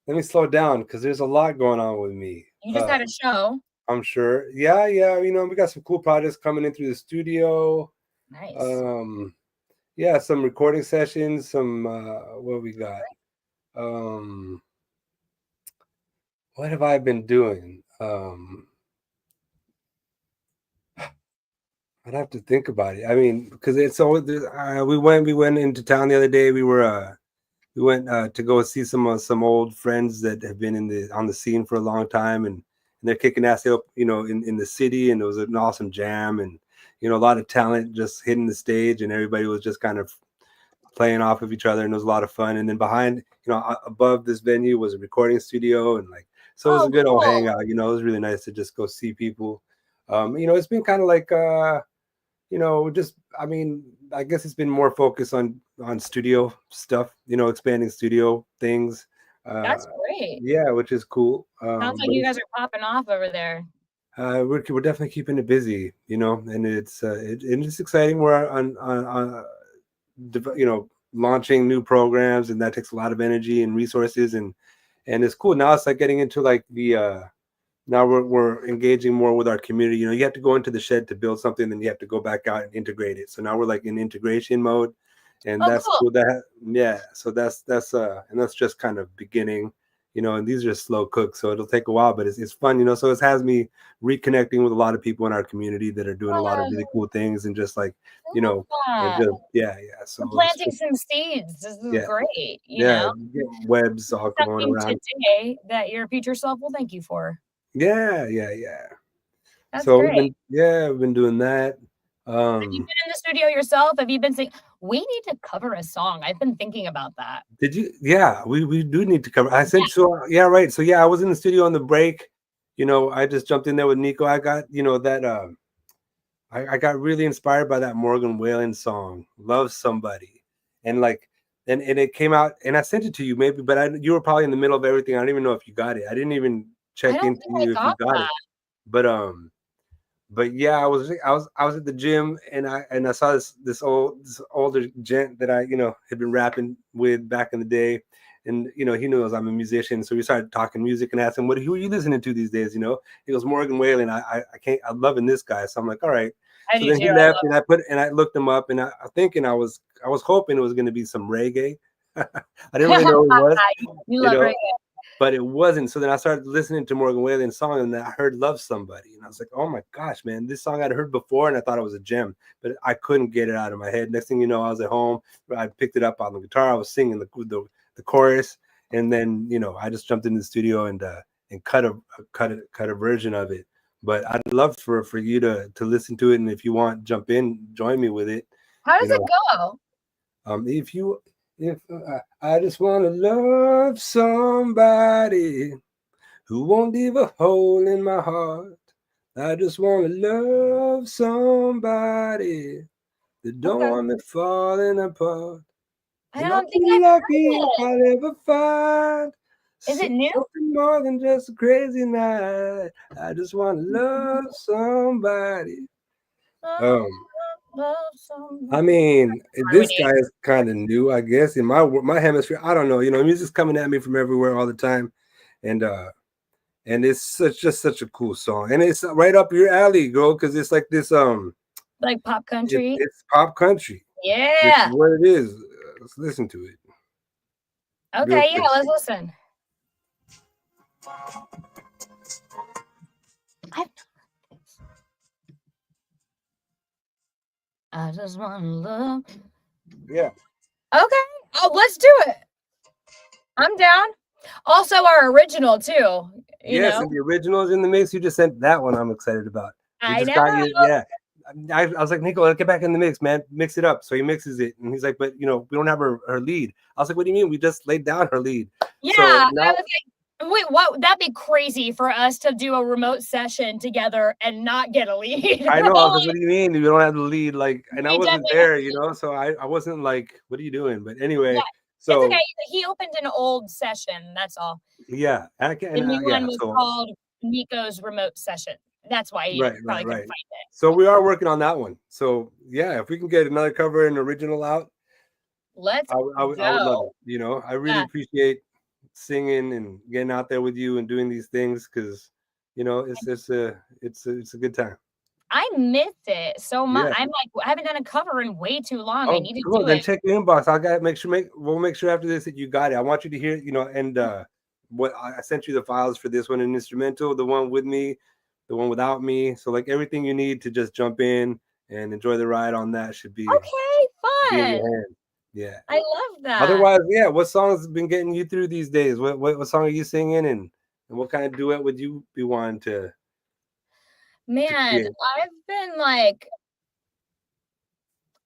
Let me slow down because there's a lot going on with me. You just had a show. I'm sure. Yeah. We got some cool projects coming in through the studio. Nice. Yeah, some recording sessions, some what we got. What have I been doing? I'd have to think about it. I mean, because it's always we went into town the other day. We went to go see some old friends that have been on the scene for a long time, and they're kicking ass up, in the city, and it was an awesome jam, and a lot of talent just hitting the stage, and everybody was just kind of playing off of each other, and it was a lot of fun. And then behind, above this venue was a recording studio, and like, so it was a good old hangout. It was really nice to just go see people. It's been kind of like just, I mean, I guess it's been more focused on studio stuff, expanding studio things. That's great. Yeah, which is cool. Sounds like you guys are popping off over there. We're definitely keeping it busy, and it's exciting. We're on launching new programs, and that takes a lot of energy and resources, and it's cool. Now it's like getting into like the now we're engaging more with our community. You have to go into the shed to build something, then you have to go back out and integrate it. So now we're like in integration mode, and that's cool. So that's and that's just kind of beginning, and these are slow cooks, so it'll take a while, but it's fun, so it has me reconnecting with a lot of people in our community that are doing a lot of really cool things, and just like, and just, so planting some seeds. This is great. Webs all going around today that your future self will thank you for. Yeah. That's So great. we've been doing that. Have you been in the studio yourself? Have you been saying we need to cover a song? I've been thinking about that. Did you? Yeah, we do need to cover. I sent right. So I was in the studio on the break. I just jumped in there with Nico. I got that I got really inspired by that Morgan Wallen song, "Love Somebody," and like and it came out, and I sent it to you maybe, but you were probably in the middle of everything. I don't even know if you got it. I didn't even check into you if you got it. But yeah, I was at the gym, and I saw this older gent that I had been rapping with back in the day, And he knows I'm a musician, so we started talking music and asking, who are you listening to these days? He goes, Morgan Wallen. I'm loving this guy. So I'm like, all right. I So do then too. he left, and I looked him up, and I was hoping it was going to be some reggae. I didn't really know what it was, You love reggae. but it wasn't. So then I started listening to Morgan Wallen's song, and then I heard "Love Somebody," and I was like, "Oh my gosh, man! This song I'd heard before, and I thought it was a gem, but I couldn't get it out of my head." Next thing you know, I was at home. I picked it up on the guitar. I was singing the chorus, and then I just jumped into the studio and cut a version of it. But I'd love for you to listen to it, and if you want, jump in, join me with it. How does it go? If I just want to love somebody who won't leave a hole in my heart. I just want to love somebody that don't want me falling apart. I don't think I'll be I've lucky heard if it. I'll ever find Is it new? something more than just a crazy night. I just want to love somebody. Love somebody. I mean, this guy is kind of new, I guess, in my hemisphere. I don't know. Music's coming at me from everywhere all the time, and it's just such a cool song, and it's right up your alley, girl, because it's like this like pop country. It's pop country. Yeah. It's what it is. Let's listen to it. Okay, yeah, let's listen. I just want to love. Yeah. Okay. Oh, let's do it. I'm down. Also, our original too. Yes, and the original is in the mix. You just sent that one. I'm excited about. I know. Yeah. I was like, Nico, let's get back in the mix, man. Mix it up. So he mixes it, and he's like, but we don't have her lead. I was like, what do you mean? We just laid down her lead. Yeah. So now, I was like, wait, what? That'd be crazy for us to do a remote session together and not get a lead. I know. I was like, what do you mean? We don't have the lead, and I wasn't there, so I wasn't like, what are you doing? But anyway, yeah, so it's okay. He opened an old session. That's all. Yeah, the new one was called Nico's remote session. That's why you probably couldn't find it. So we are working on that one. So yeah, if we can get another cover and original out, let's go. I would love it. I really appreciate singing and getting out there with you and doing these things because it's a good time. I miss it so much. Yeah. I'm like, I haven't done a cover in way too long. I need to do then check your inbox. We'll make sure after this that you got it. I want you to hear, and what I sent you the files for this one, an instrumental, the one with me, the one without me. So like everything you need to just jump in and enjoy the ride on that should be fun. Be in your hand. Yeah, I love that. Otherwise, yeah, what songs been getting you through these days? What song are you singing, and what kind of duet would you be wanting to? Man, I've been like,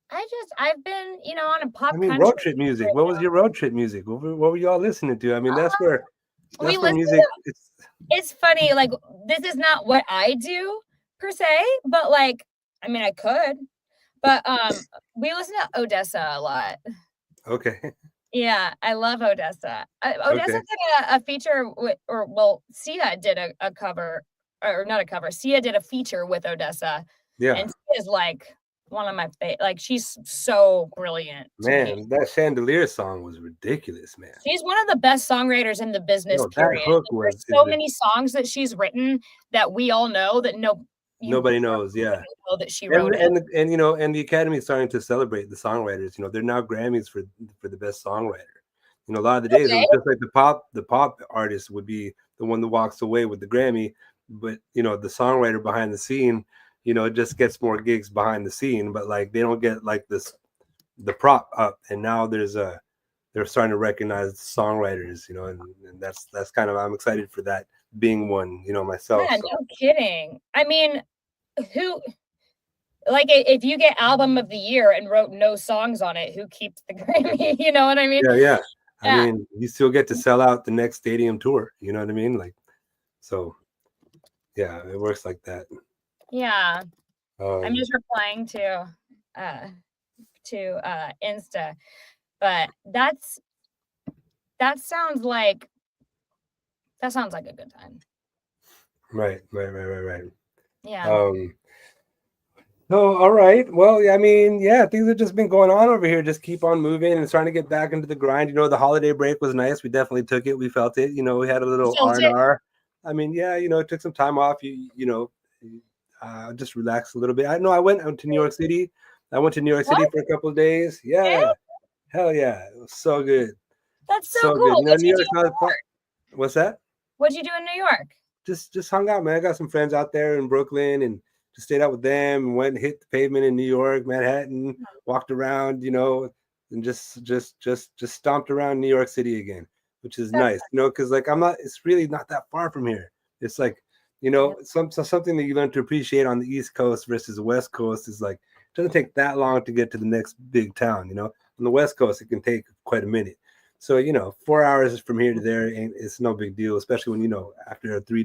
I've been, on a pop. Road trip music. What was your road trip music? What were y'all listening to? That's where music. It's funny. Like, this is not what I do per se, but like, I could, but we listen to Odessa a lot. Okay. Yeah, I love Odessa. Odessa did a feature Sia did a cover, or not a cover. Sia did a feature with Odessa. Yeah, and Sia is like one of my favorite. Like, she's so brilliant. Man, that Chandelier song was ridiculous, man. She's one of the best songwriters in the business. Period. That hook There's so many songs that she's written that we all know that nobody knows. Yeah, know that she wrote and the Academy is starting to celebrate the songwriters. They're now Grammys for the best songwriter. A lot of the days it was just like the pop artist would be the one that walks away with the Grammy, but the songwriter behind the scene, it just gets more gigs behind the scene, but like they don't get like the prop up. And now they're starting to recognize the songwriters, and that's kind of, I'm excited for that being one, myself. Yeah, no kidding. Who, like, if you get album of the year and wrote no songs on it, who keeps the Grammy? You know what I mean? Yeah. You still get to sell out the next stadium tour. You know what I mean? Like, so yeah, it works like that. Yeah. I'm just replying to Insta, but that sounds like a good time. Right. Yeah. Oh, all right. Well, I mean, yeah, things have just been going on over here. Just keep on moving and trying to get back into the grind. The holiday break was nice. We definitely took it. We felt it. We had a You little felt R and it? R. I mean, yeah, took some time off. Just relax a little bit. I know I went out to New York City. I went to New York City What? for a couple of days. Eh? Yeah, hell yeah, it was so good, That's so so good. cool. What'd New you do York's in not New as far. York? What's that? What'd you do in New York? Just hung out, man. I got some friends out there in Brooklyn and just stayed out with them and went and hit the pavement in New York, Manhattan, walked around, and just stomped around New York City again, which is That's nice, because like it's really not that far from here. It's like, yeah. something that you learn to appreciate on the East Coast versus the West Coast is like it doesn't take that long to get to the next big town, On the West Coast, it can take quite a minute. So 4 hours from here to there, and it's no big deal, especially when after a 3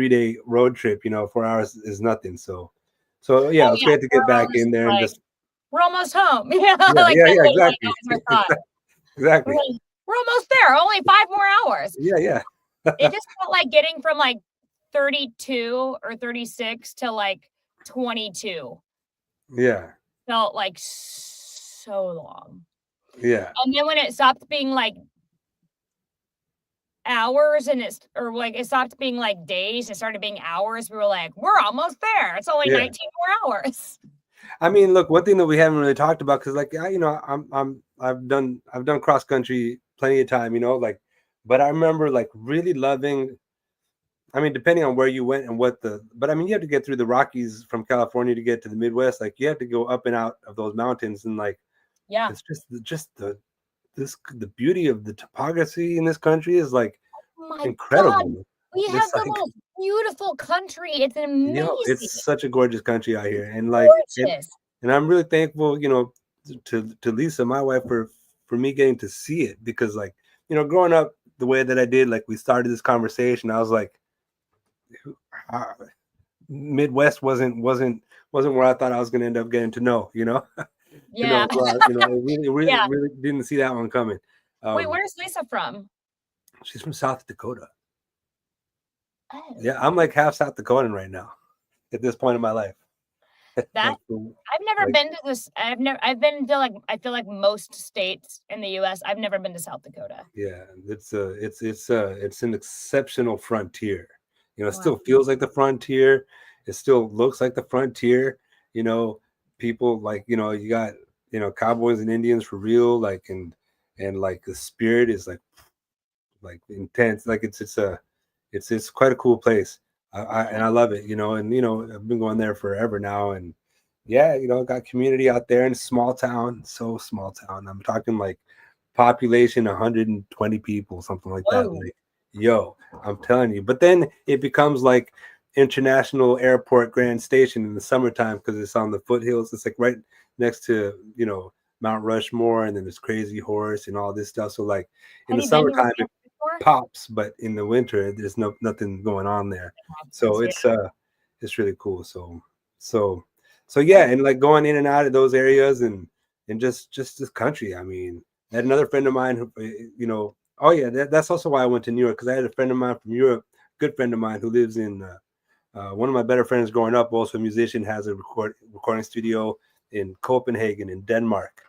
day road trip, 4 hours is nothing. So yeah, Oh it's yeah. great to We're get back almost in there and like just we're almost home. Yeah, yeah, like yeah, that's yeah, literally exactly, that was our thought. We're exactly, like, we're almost there. Only 5 more hours. yeah, yeah, It just felt like getting from like 32 or 36 to like 22 yeah, felt like so long. yeah, And then when it stopped being like hours and it stopped being like days, it started being hours. We were like, we're almost there. It's only yeah. 19 more hours. I mean, look, one thing that we haven't really talked about because, like, I've done cross country plenty of time, like, but I remember like really loving. I mean, depending on where you went and but I mean, you have to get through the Rockies from California to get to the Midwest. Like, you have to go up and out of those mountains, and like, Yeah. it's just the beauty of the topography in this country is like Oh my God. incredible. We have It's the like, most beautiful country. It's it's amazing. such a gorgeous country out here, and like, Gorgeous. and I'm really thankful, to Lisa, my wife, for me getting to see it because, like, growing up the way that I did, like, we started this conversation, I was like, uh, Midwest wasn't where I thought I was going to end up getting to know, Yeah. so I really, Yeah. really didn't see that one coming. Wait, where's Lisa from? She's from South Dakota. Oh, Yeah, I'm like half South Dakotan right now at this point in my life. that like, I've never like, been to this. I've been to like I feel like most states in the US. I've never been to South Dakota. yeah, it's an exceptional frontier. It Wow. still feels like the frontier. It still looks like the frontier. You know, People like you got cowboys and Indians for real. Like and like the spirit is like intense. Like it's quite a cool place. And I love it. And I've been going there forever now. And yeah, got community out there in small town, so small town. I'm talking like population 120 people, something like that. Whoa. Like, yo, I'm telling you. But then it becomes like International Airport Grand Station in the summertime because it's on the foothills. It's like right next to Mount Rushmore, and then there's Crazy Horse and all this stuff. So like in Have the you been to summertime, it Wisconsin before? pops, but in the winter, there's nothing going on there. So Yeah. it's really cool. So yeah, and like going in and out of those areas and just this country. I mean, I had another friend of mine who, oh yeah, that's also why I went to New York because I had a friend of mine from Europe, good friend of mine who lives in one of my better friends growing up, also a musician, has a recording studio in Copenhagen in Denmark.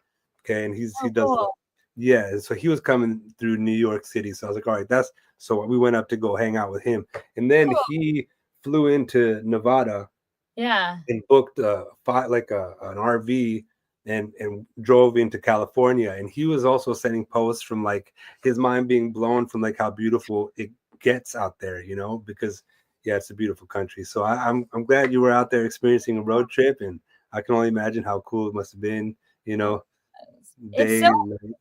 Okay, and he Oh, does cool. yeah, and so he was coming through New York City. So I was like, all right, that's so we went up to go hang out with him. And then Cool. he flew into Nevada Yeah. and booked an RV and drove into California. And he was also sending posts from like his mind being blown from like how beautiful it gets out there, because yeah, it's a beautiful country. So I'm glad you were out there experiencing a road trip, and I can only imagine how cool it must have been, It's day so and night.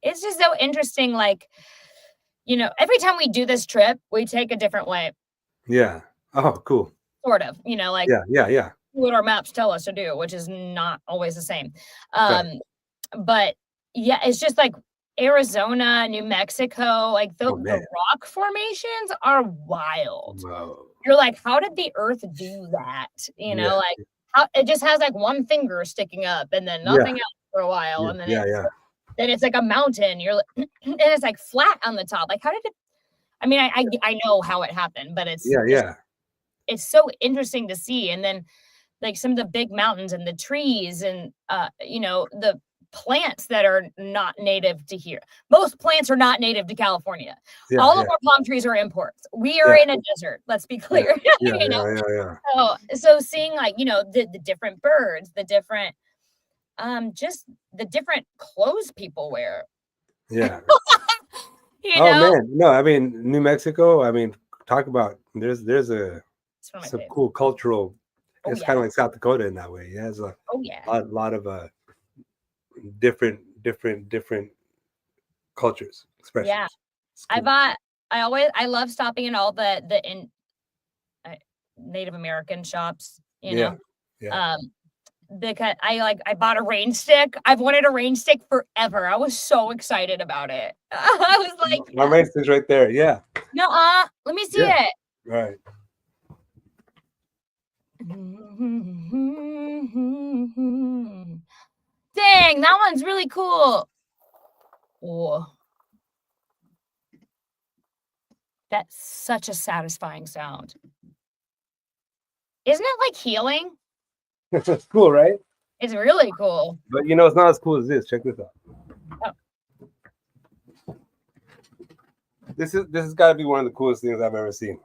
it's just so interesting. Like, every time we do this trip, we take a different way, Yeah. Oh, cool. sort of, like Yeah. what our maps tell us to do, which is not always the same. Right. But yeah, it's just like Arizona, New Mexico, like the Oh man. rock formations are wild. Whoa. You're like, how did the earth do that? Yeah. Like how it just has like one finger sticking up and then Yeah. nothing else for a while. Yeah. And Yeah. then it's like a mountain. You're and it's like flat on the top. Like, how did it? I mean, I know how it happened, but Yeah. it's so interesting to see. And then like some of the big mountains and the trees and you know, the plants that are not native to here. Most plants are not native to California. Yeah, All yeah, of our palm trees are imports. We are yeah, in a desert, let's be clear. yeah, You know, yeah. so seeing like, you know, the different birds, the different just the different clothes people wear, Yeah. you Oh know. man, no, I mean New Mexico. I mean, talk about there's a It's one of my some favorites. cool cultural. Oh It's kind yeah. of like South Dakota in that way. It has a Oh yeah. lot of different cultures, Yeah. expressions. It's cool. I love stopping in all the in Native American shops, you Yeah, know. yeah. Um because I bought a rain stick. I've wanted a rain stick forever. I was so excited about it. I was like, My race is right there. Yeah, "Nuh-uh, let me see yeah. it." Right. Dang, that one's really cool. Oh, that's such a satisfying sound. Isn't it like healing? It's cool, right? It's really cool. But you know, it's not as cool as this. Check this out. Oh, This has got to be one of the coolest things I've ever seen.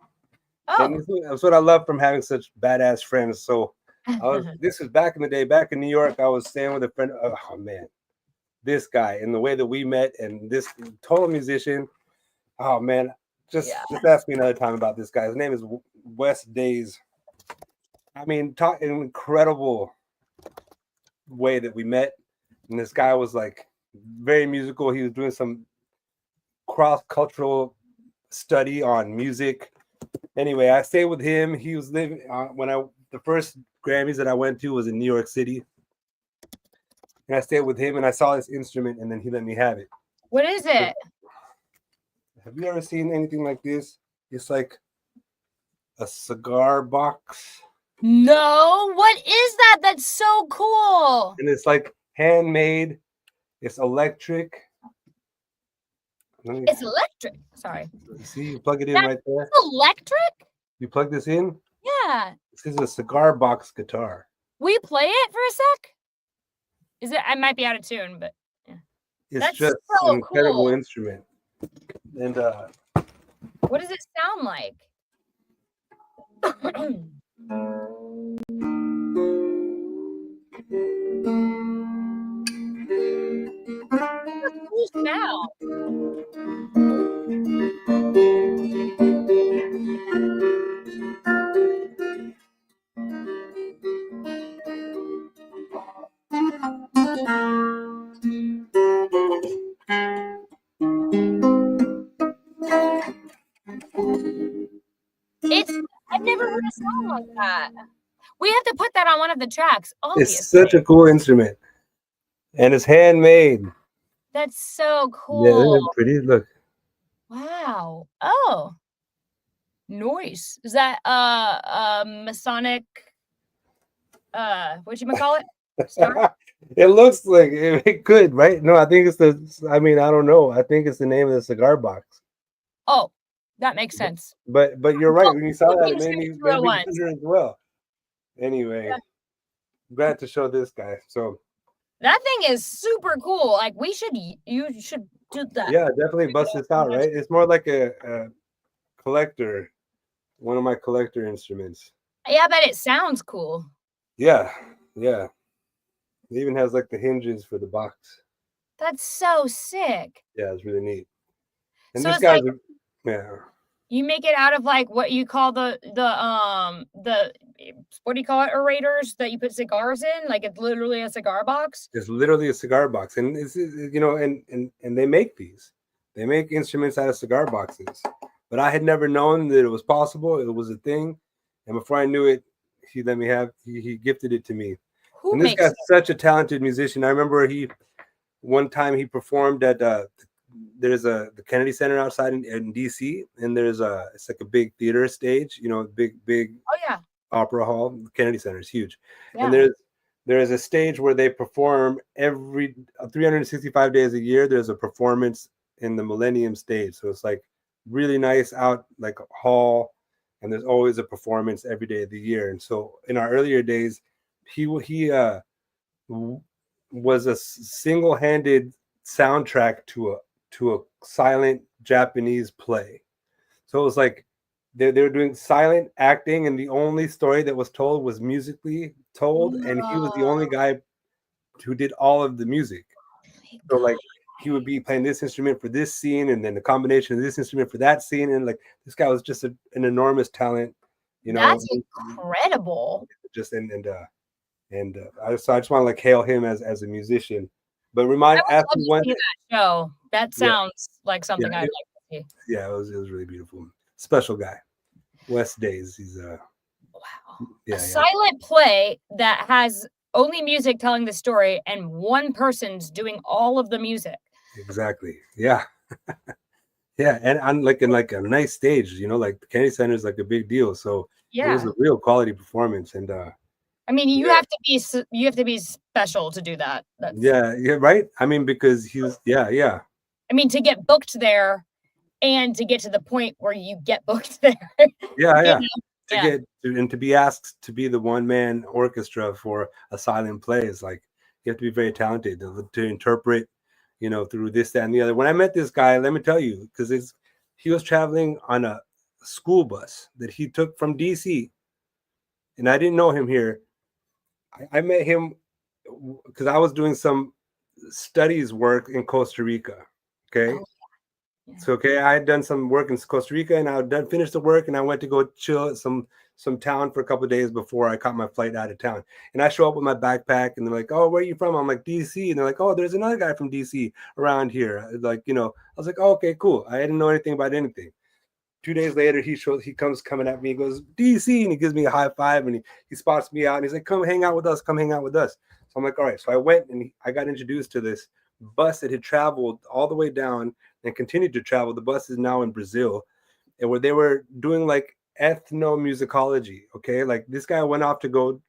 And oh. that's what I love from having such badass friends. So this was back in the day, back in New York. I was staying with a friend. Oh man, this guy and the way that we met, and this total musician. Oh man, Yeah. just ask me another time about this guy. His name is Wes Days. I mean, talk an incredible way that we met. And this guy was like very musical. He was doing some cross-cultural study on music. Anyway, I stayed with him. He was living the first Grammys that I went to was in New York City. And I stayed with him and I saw this instrument and then he let me have it. What is it? Have you ever seen anything like this? It's like a cigar box. No, what is that? That's so cool. And it's like handmade. It's electric. It's electric. Sorry. See, you plug it in right there. It's electric? You plug this in. Yeah. This is a cigar box guitar. Will you play it for a sec? Is it? I might be out of tune, but yeah. It's That's just so an incredible cool. instrument. And What does it sound like? Cool sound. I've never heard a song like that. We have to put that on one of the tracks, obviously. it's such a cool instrument. And it's handmade. That's so Yeah, isn't cool. it pretty? Look. Wow. Oh. Noise. Is that Masonic whatchamacallit? Star? It looks like it could, right? No, I think I don't know. I think it's the name of the cigar box. Oh, that makes sense. But you're right. When you saw that, it made me once. wonder as well. Anyway, Yeah. glad to show this guy. So That thing is super cool. Like you should do that. yeah, definitely bust this out, right? It's more like a collector, one of my collector instruments. Yeah, but it sounds cool. Yeah, yeah. It even has like the hinges for the box. That's so sick. Yeah, it's really neat. And So this it's guy's like yeah. you make it out of like what you call the what do you call it, aerators that you put cigars in? Like it's literally a cigar box. It's literally a cigar box, and it's and they make these. They make instruments out of cigar boxes, but I had never known that it was possible. It was a thing, and before I knew it, he let me have. He gifted it to me. Who And this makes guy's it? such a talented musician. I remember one time he performed at there's the Kennedy Center outside in DC, and it's like a big theater stage, big Oh yeah. opera hall. The Kennedy Center is huge, Yeah. and there's a stage where they perform every 365 days a year. There's a performance in the Millennium Stage, so it's like really nice out like a hall, and there's always a performance every day of the year. And so in our earlier days, he was a single-handed soundtrack to a silent Japanese play. So it was like they were doing silent acting, and the only story that was told was musically told, and he was the only guy who did all of the music. So like he would be playing this instrument for this scene, and then the combination of this instrument for that scene, and like this guy was just an enormous talent, That's incredible. Just I just want to like hail him as a musician. But I would love after to one, see that show. That sounds like something I'd like to see. Yeah, it was really beautiful. Special guy, West Days. He's wow. Yeah, a silent play that has only music telling the story, and one person's doing all of the music. Exactly. Yeah. Yeah, and on like in like a nice stage, like the Kennedy Center is like a big deal. So it was a real quality performance, and I mean, you have to be special to do that. Yeah, right. I mean, because he was, yeah. I mean, to get booked there, and to get to the point where you get booked there. Yeah. To be asked to be the one-man orchestra for a silent play is like you have to be very talented to interpret, through this, that, and the other. When I met this guy, let me tell you, because he was traveling on a school bus that he took from DC, and I didn't know him here. I met him because I was doing some studies work in Costa Rica. Okay. So I had done some work in Costa Rica, and I had finished the work, and I went to go chill at some town for a couple of days before I caught my flight out of town. And I show up with my backpack, and they're like, "Oh, where are you from?" I'm like, "DC," and they're like, "Oh, there's another guy from DC around here." Like, I was like, "Oh, okay, cool." I didn't know anything about anything. 2 days later, he comes coming at me, he goes, "DC," and he gives me a high five, and he spots me out, and he's like, "Come hang out with us, come hang out with us." So I'm like, all right. So I went, and I got introduced to this bus that had traveled all the way down and continued to travel. The bus is now in Brazil, and where they were doing like ethnomusicology. Okay, like this guy went off to go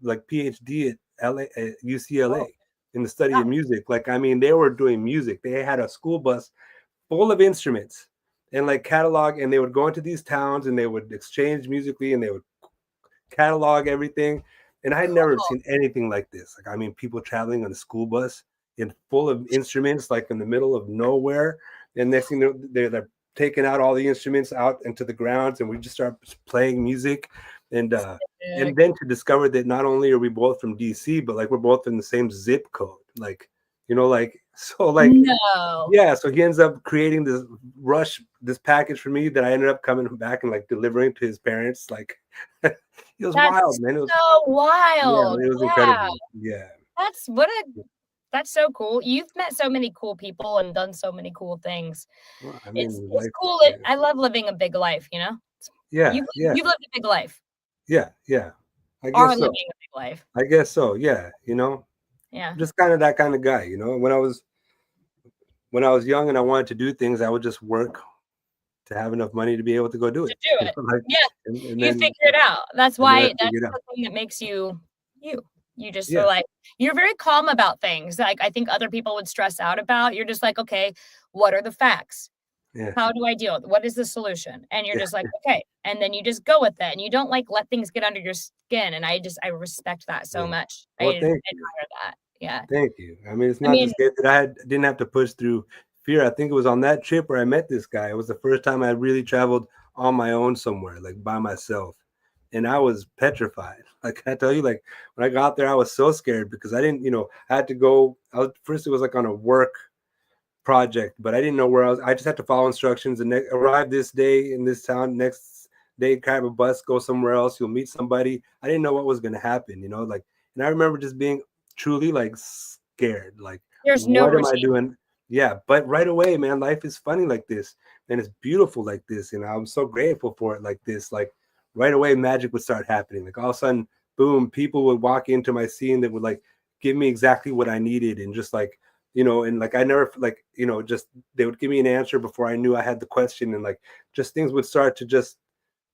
like PhD at UCLA in the study of music. Like, I mean, they were doing music. They had a school bus full of instruments and like catalog, and they would go into these towns and they would exchange musically, and they would catalog everything. And I had never seen anything like this. Like, I mean, people traveling on a school bus and full of instruments, like in the middle of nowhere. And next thing they're taking out all the instruments out into the grounds, and we just start playing music. And then to discover that not only are we both from DC, but like we're both in the same zip code. Like, yeah. So he ends up creating this package for me that I ended up coming back and like delivering to his parents. Like, it was wild, man. It was so wild. Yeah, it was incredible. Yeah. That's so cool. You've met so many cool people and done so many cool things. Well, I mean, it's cool. I love living a big life, Yeah. You've lived a big life. Yeah. I guess so. Living a big life. I guess so. Yeah. Yeah. Just kind of that kind of guy, when I was young and I wanted to do things, I would just work to have enough money to be able to go do it. Like, and you figure it out. That's why that's the thing that makes you you. You just are like, you're very calm about things. Like, I think other people would stress out about. You're just like, okay, what are the facts? Yeah. How do I deal? What is the solution? And you're just like, okay. And then you just go with it, and you don't like let things get under your skin. And I respect that so much. Well, I admire that. Yeah. Thank you. I mean, it's not to say that I didn't have to push through fear. I think it was on that trip where I met this guy. It was the first time I really traveled on my own somewhere, like by myself. And I was petrified. Like, I tell you, like when I got there, I was so scared because I didn't, I had to go. First, it was like on a work project, but I didn't know where I was. I just had to follow instructions and arrive this day in this town. Next day, grab a bus, go somewhere else. You'll meet somebody. I didn't know what was going to happen, like, and I remember just being truly like scared. Like, there's no what am I doing? Yeah. But right away, man, life is funny like this. And it's beautiful like this. And I'm so grateful for it like this. Like, right away, magic would start happening. Like, all of a sudden, boom, people would walk into my scene that would like give me exactly what I needed. And just like, and like, I never like, just, they would give me an answer before I knew I had the question. And like, just things would start to just,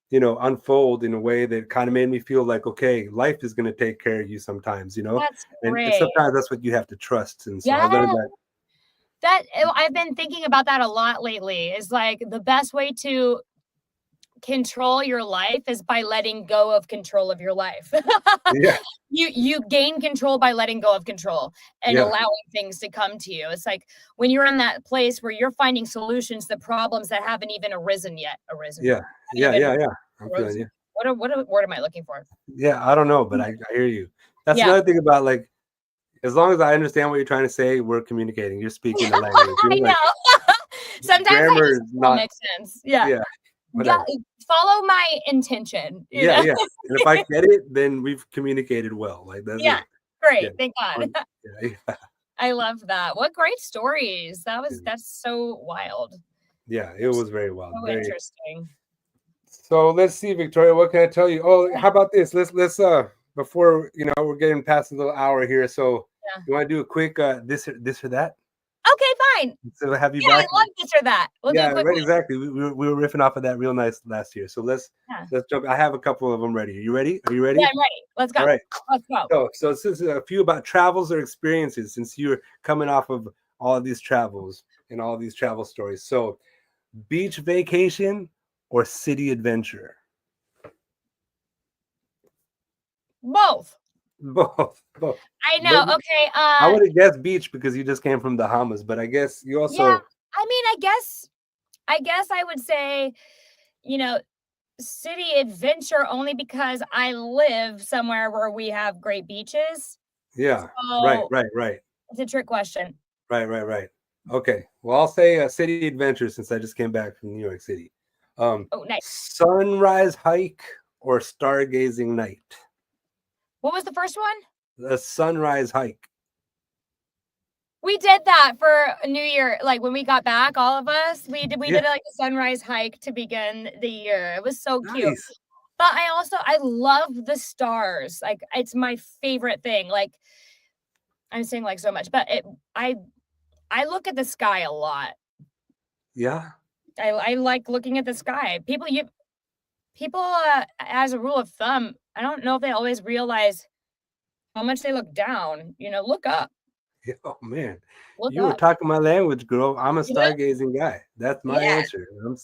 unfold in a way that kind of made me feel like, okay, life is going to take care of you sometimes, That's great. And sometimes that's what you have to trust. And so I learned that I've been thinking about that a lot lately, is like the best way to control your life is by letting go of control of your life. Yeah. You gain control by letting go of control and Yeah. allowing things to come to you. It's like when you're in that place where you're finding solutions to problems that haven't even arisen yet. Yeah. Yeah. Even Yeah. Yeah. I'm feeling arisen. you. What word am I looking for? Yeah. I don't know, but I hear you. That's Yeah. another thing about like, as long as I understand what you're trying to say, we're communicating. You're speaking the language. I You're like, know. Sometimes I grammar just is don't not. make sense. Yeah. Yeah. Whatever. Follow my intention. You Yeah. know? Yeah. And if I get it, then we've communicated well. Like that's Yeah. it. Great. Yeah. Thank God. Yeah. Yeah. I love that. What great stories. That's so wild. Yeah. It was very wild. So Very. interesting. So let's see, Victoria. What can I tell you? Oh, how about this? Let's before we're getting past a little hour here. So Yeah. you want to do a quick this or that? Okay, fine. So have you Yeah, back? I love this or that. We'll do Yeah, a quick right. one. Exactly. We were riffing off of that real nice last year. So let's jump. I have a couple of them ready. You ready? Are you ready? Yeah, I'm ready. Let's go. All right. Let's go. So this is a few about travels or experiences since you're coming off of all of these travels and all of these travel stories. So beach vacation or city adventure? Both. Both. I know. But Okay. I would have guessed beach because you just came from the Bahamas, but I guess you also. Yeah. I mean, I guess I would say, city adventure only because I live somewhere where we have great beaches. Yeah. So Right. it's a trick question. Right. Okay. Well, I'll say city adventure since I just came back from New York City. Oh, nice. Sunrise hike or stargazing night? What was the first one? The sunrise hike. We did that for New Year, like when we got back, all of us. We did like a sunrise hike to begin the year. It was so cute. Nice. But I love the stars. Like it's my favorite thing. Like I'm saying like so much, but I look at the sky a lot. Yeah. I like looking at the sky. People as a rule of thumb, I don't know if they always realize how much they look down. Look up. Oh man, Look you were up. talking my language, girl. I'm a You know? stargazing guy. That's my Yeah. answer. I'm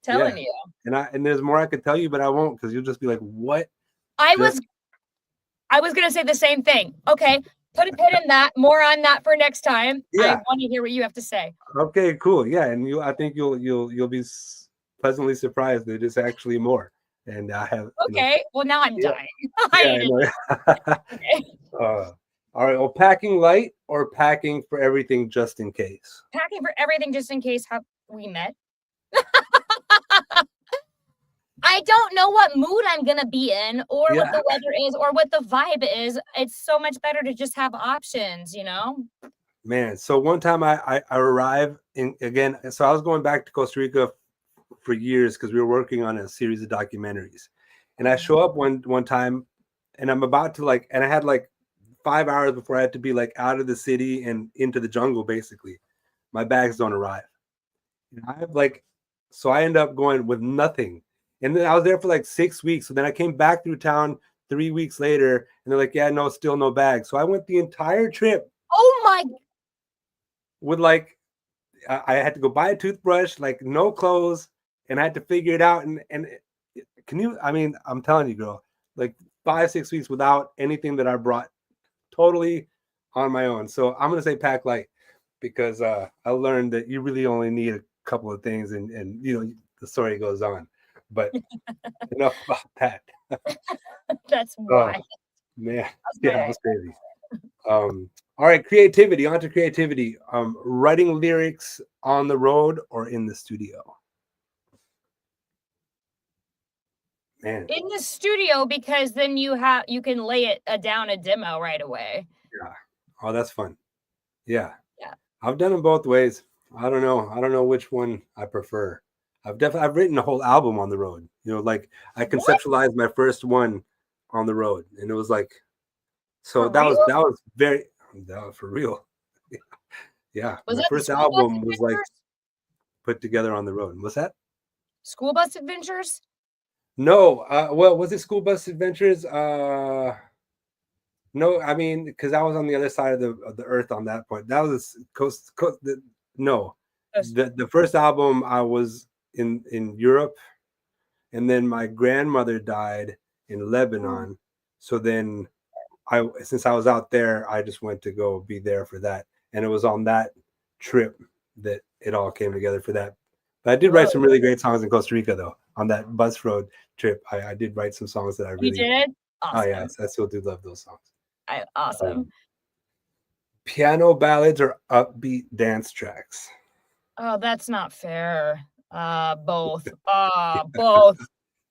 Telling you. And there's more I could tell you, but I won't because you'll just be like, "What?" I was gonna say the same thing. Okay, put a pin in that. More on that for next time. Yeah. I want to hear what you have to say. Okay, cool. Yeah, and I think you'll be pleasantly surprised that it's actually more. And I have. Okay. Well, now I'm dying. Yeah, Okay. All right. Well, packing light or packing for everything just in case? Packing for everything just in case how we met. I don't know what mood I'm gonna be in, or what the weather is, or what the vibe is. It's so much better to just have options, Man, so one time I arrived in again. So I was going back to Costa Rica for years because we were working on a series of documentaries, and I show up one time, and I'm about to and I had 5 hours before I had to be out of the city and into the jungle. Basically, my bags don't arrive. And I have so I end up going with nothing. And then I was there for 6 weeks. So then I came back through town 3 weeks later, and they're like, "Yeah, no, still no bag." So I went the entire trip. Oh my! With I had to go buy a toothbrush, no clothes, and I had to figure it out. And can you? I mean, I'm telling you, girl, 5-6 weeks without anything that I brought, totally on my own. So I'm gonna say pack light because I learned that you really only need a couple of things, and the story goes on. But enough about that. That's why. Man, that was crazy. All right, creativity. On to creativity. Writing lyrics on the road or in the studio? Man. In the studio, because then you can lay it down a demo right away. Yeah. Oh, that's fun. Yeah. Yeah. I've done them both ways. I don't know which one I prefer. I've written a whole album on the road. I conceptualized my first one on the road, and it was that was for real. Yeah. Was my that first album was put together on the road. What's that? School Bus Adventures? No. Well, was it School Bus Adventures? No, I mean, because I was on the other side of the earth on that point. That was no. The first album I was in Europe, and then my grandmother died in Lebanon. So then since I was out there, I just went to go be there for that. And it was on that trip that it all came together for that. But I did write some really great songs in Costa Rica, though. On that bus road trip, I did write some songs that I really. You did? Awesome. Oh yeah, I still do love those songs. Awesome. Piano ballads or upbeat dance tracks? Oh, that's not fair. Both. Both.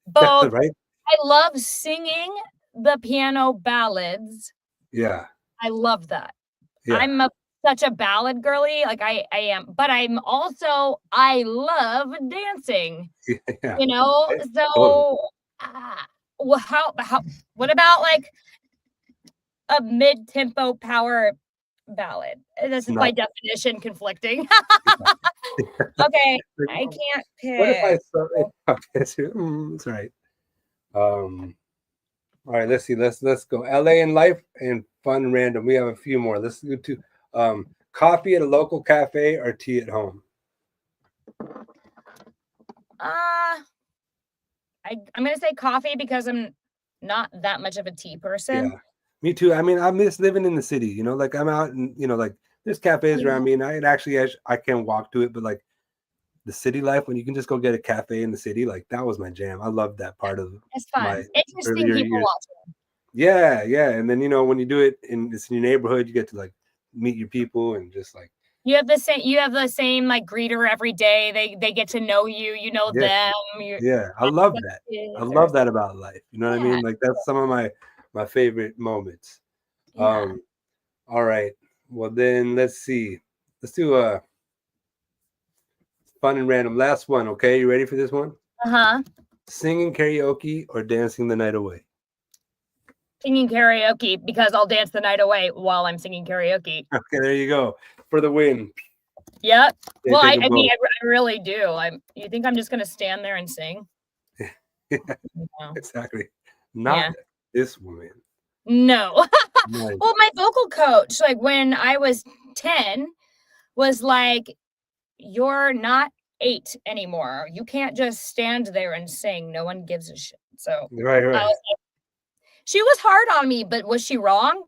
Both. Right? I love singing the piano ballads. Yeah. I love that. Yeah. I'm such a ballad girly. Like I am, but I love dancing. Yeah. You know, so Totally. well, what about like a mid-tempo power ballad? This is by definition conflicting. Okay, I can't pick. What if I saw okay, it's right. All right, let's see. Let's go. LA and life and fun random. We have a few more. Let's go to coffee at a local cafe or tea at home. I'm gonna say coffee because I'm not that much of a tea person. Yeah, me too. I mean, I miss living in the city. You know, like I'm out and like there's cafes around me, and I can walk to it, but like the city life when you can just go get a cafe in the city, like that was my jam. I loved that part of it's fun. my Interesting people years. watching. Yeah, and then when you do it it's in your neighborhood, you get to like meet your people and just like you have the same like greeter every day. They get to know you, you know them. I love that. I love that about life. You know what I mean? Like that's some of my favorite moments. Yeah. All right. Well then let's see. Let's do a fun and random. Last one, okay? You ready for this one? Singing karaoke or dancing the night away? Singing karaoke because I'll dance the night away while I'm singing karaoke. Okay, there you go. For the win. Yep. Well, I mean, I really do. You think I'm just going to stand there and sing? No. Exactly. Not this woman. No. Well, my vocal coach, like when I was 10, was like, you're not 8 anymore. You can't just stand there and sing. No one gives a shit. So right. She was hard on me, but was she wrong?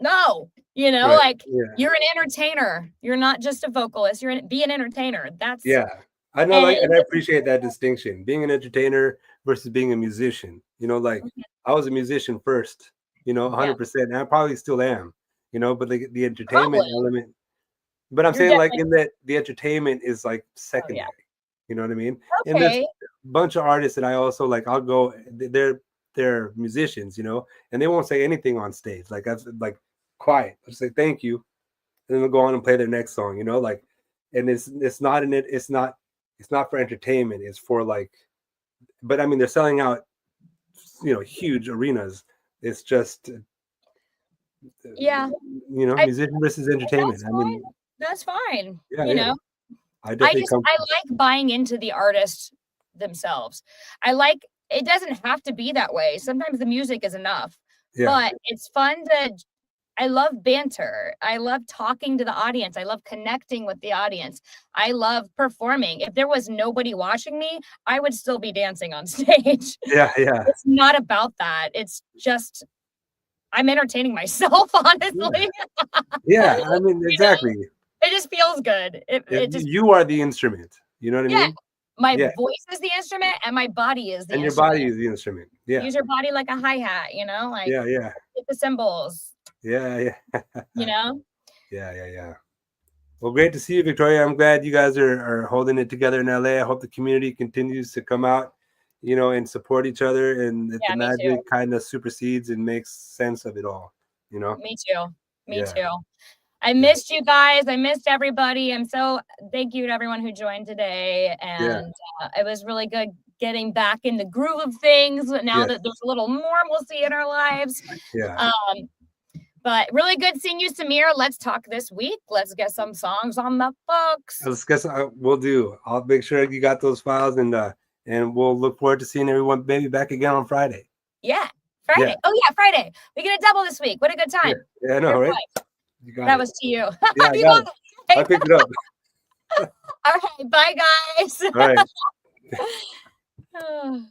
No. You know, you're an entertainer. You're not just a vocalist. Be an entertainer. That's I know, and I appreciate that distinction. Being an entertainer versus being a musician. You know, like I was a musician first, 100%. And I probably still am, but the entertainment element. But I'm saying like in that the entertainment is like secondary. You know what I mean? Okay. And there's a bunch of artists that I also like, I'll go, they're musicians, and they won't say anything on stage. Like I've like quiet. I'll just say thank you. And then they'll go on and play their next song, like, and it's not for entertainment. It's for like, but I mean, they're selling out, huge arenas. It's just, musician versus entertainment. I mean, that's fine. I like buying into the artists themselves. It doesn't have to be that way. Sometimes the music is enough, but it's fun I love banter. I love talking to the audience. I love connecting with the audience. I love performing. If there was nobody watching me, I would still be dancing on stage. Yeah. It's not about that. It's just, I'm entertaining myself, honestly. Yeah, I mean, exactly. It just feels good. You are the instrument. You know what I mean? My voice is the instrument and my body is the instrument. And your body is the instrument. Yeah. Use your body like a hi-hat, like hit the cymbals. Yeah. Yeah. Well, great to see you, Victoria. I'm glad you guys are holding it together in LA. I hope the community continues to come out, and support each other, and that the magic kind of supersedes and makes sense of it all. Me too. I missed you guys. I missed everybody. Thank you to everyone who joined today. And it was really good getting back in the groove of things now that there's a little normalcy in our lives. Yeah. But really good seeing you, Samir. Let's talk this week. Let's get some songs on the books. Let's get we'll do. I'll make sure you got those files, and we'll look forward to seeing everyone maybe back again on Friday. Yeah. Friday. Yeah. Oh yeah, Friday. We get a double this week. What a good time. Yeah, I know, right? That was to you. Yeah, I picked it up. All right. Bye, guys. All right. Oh.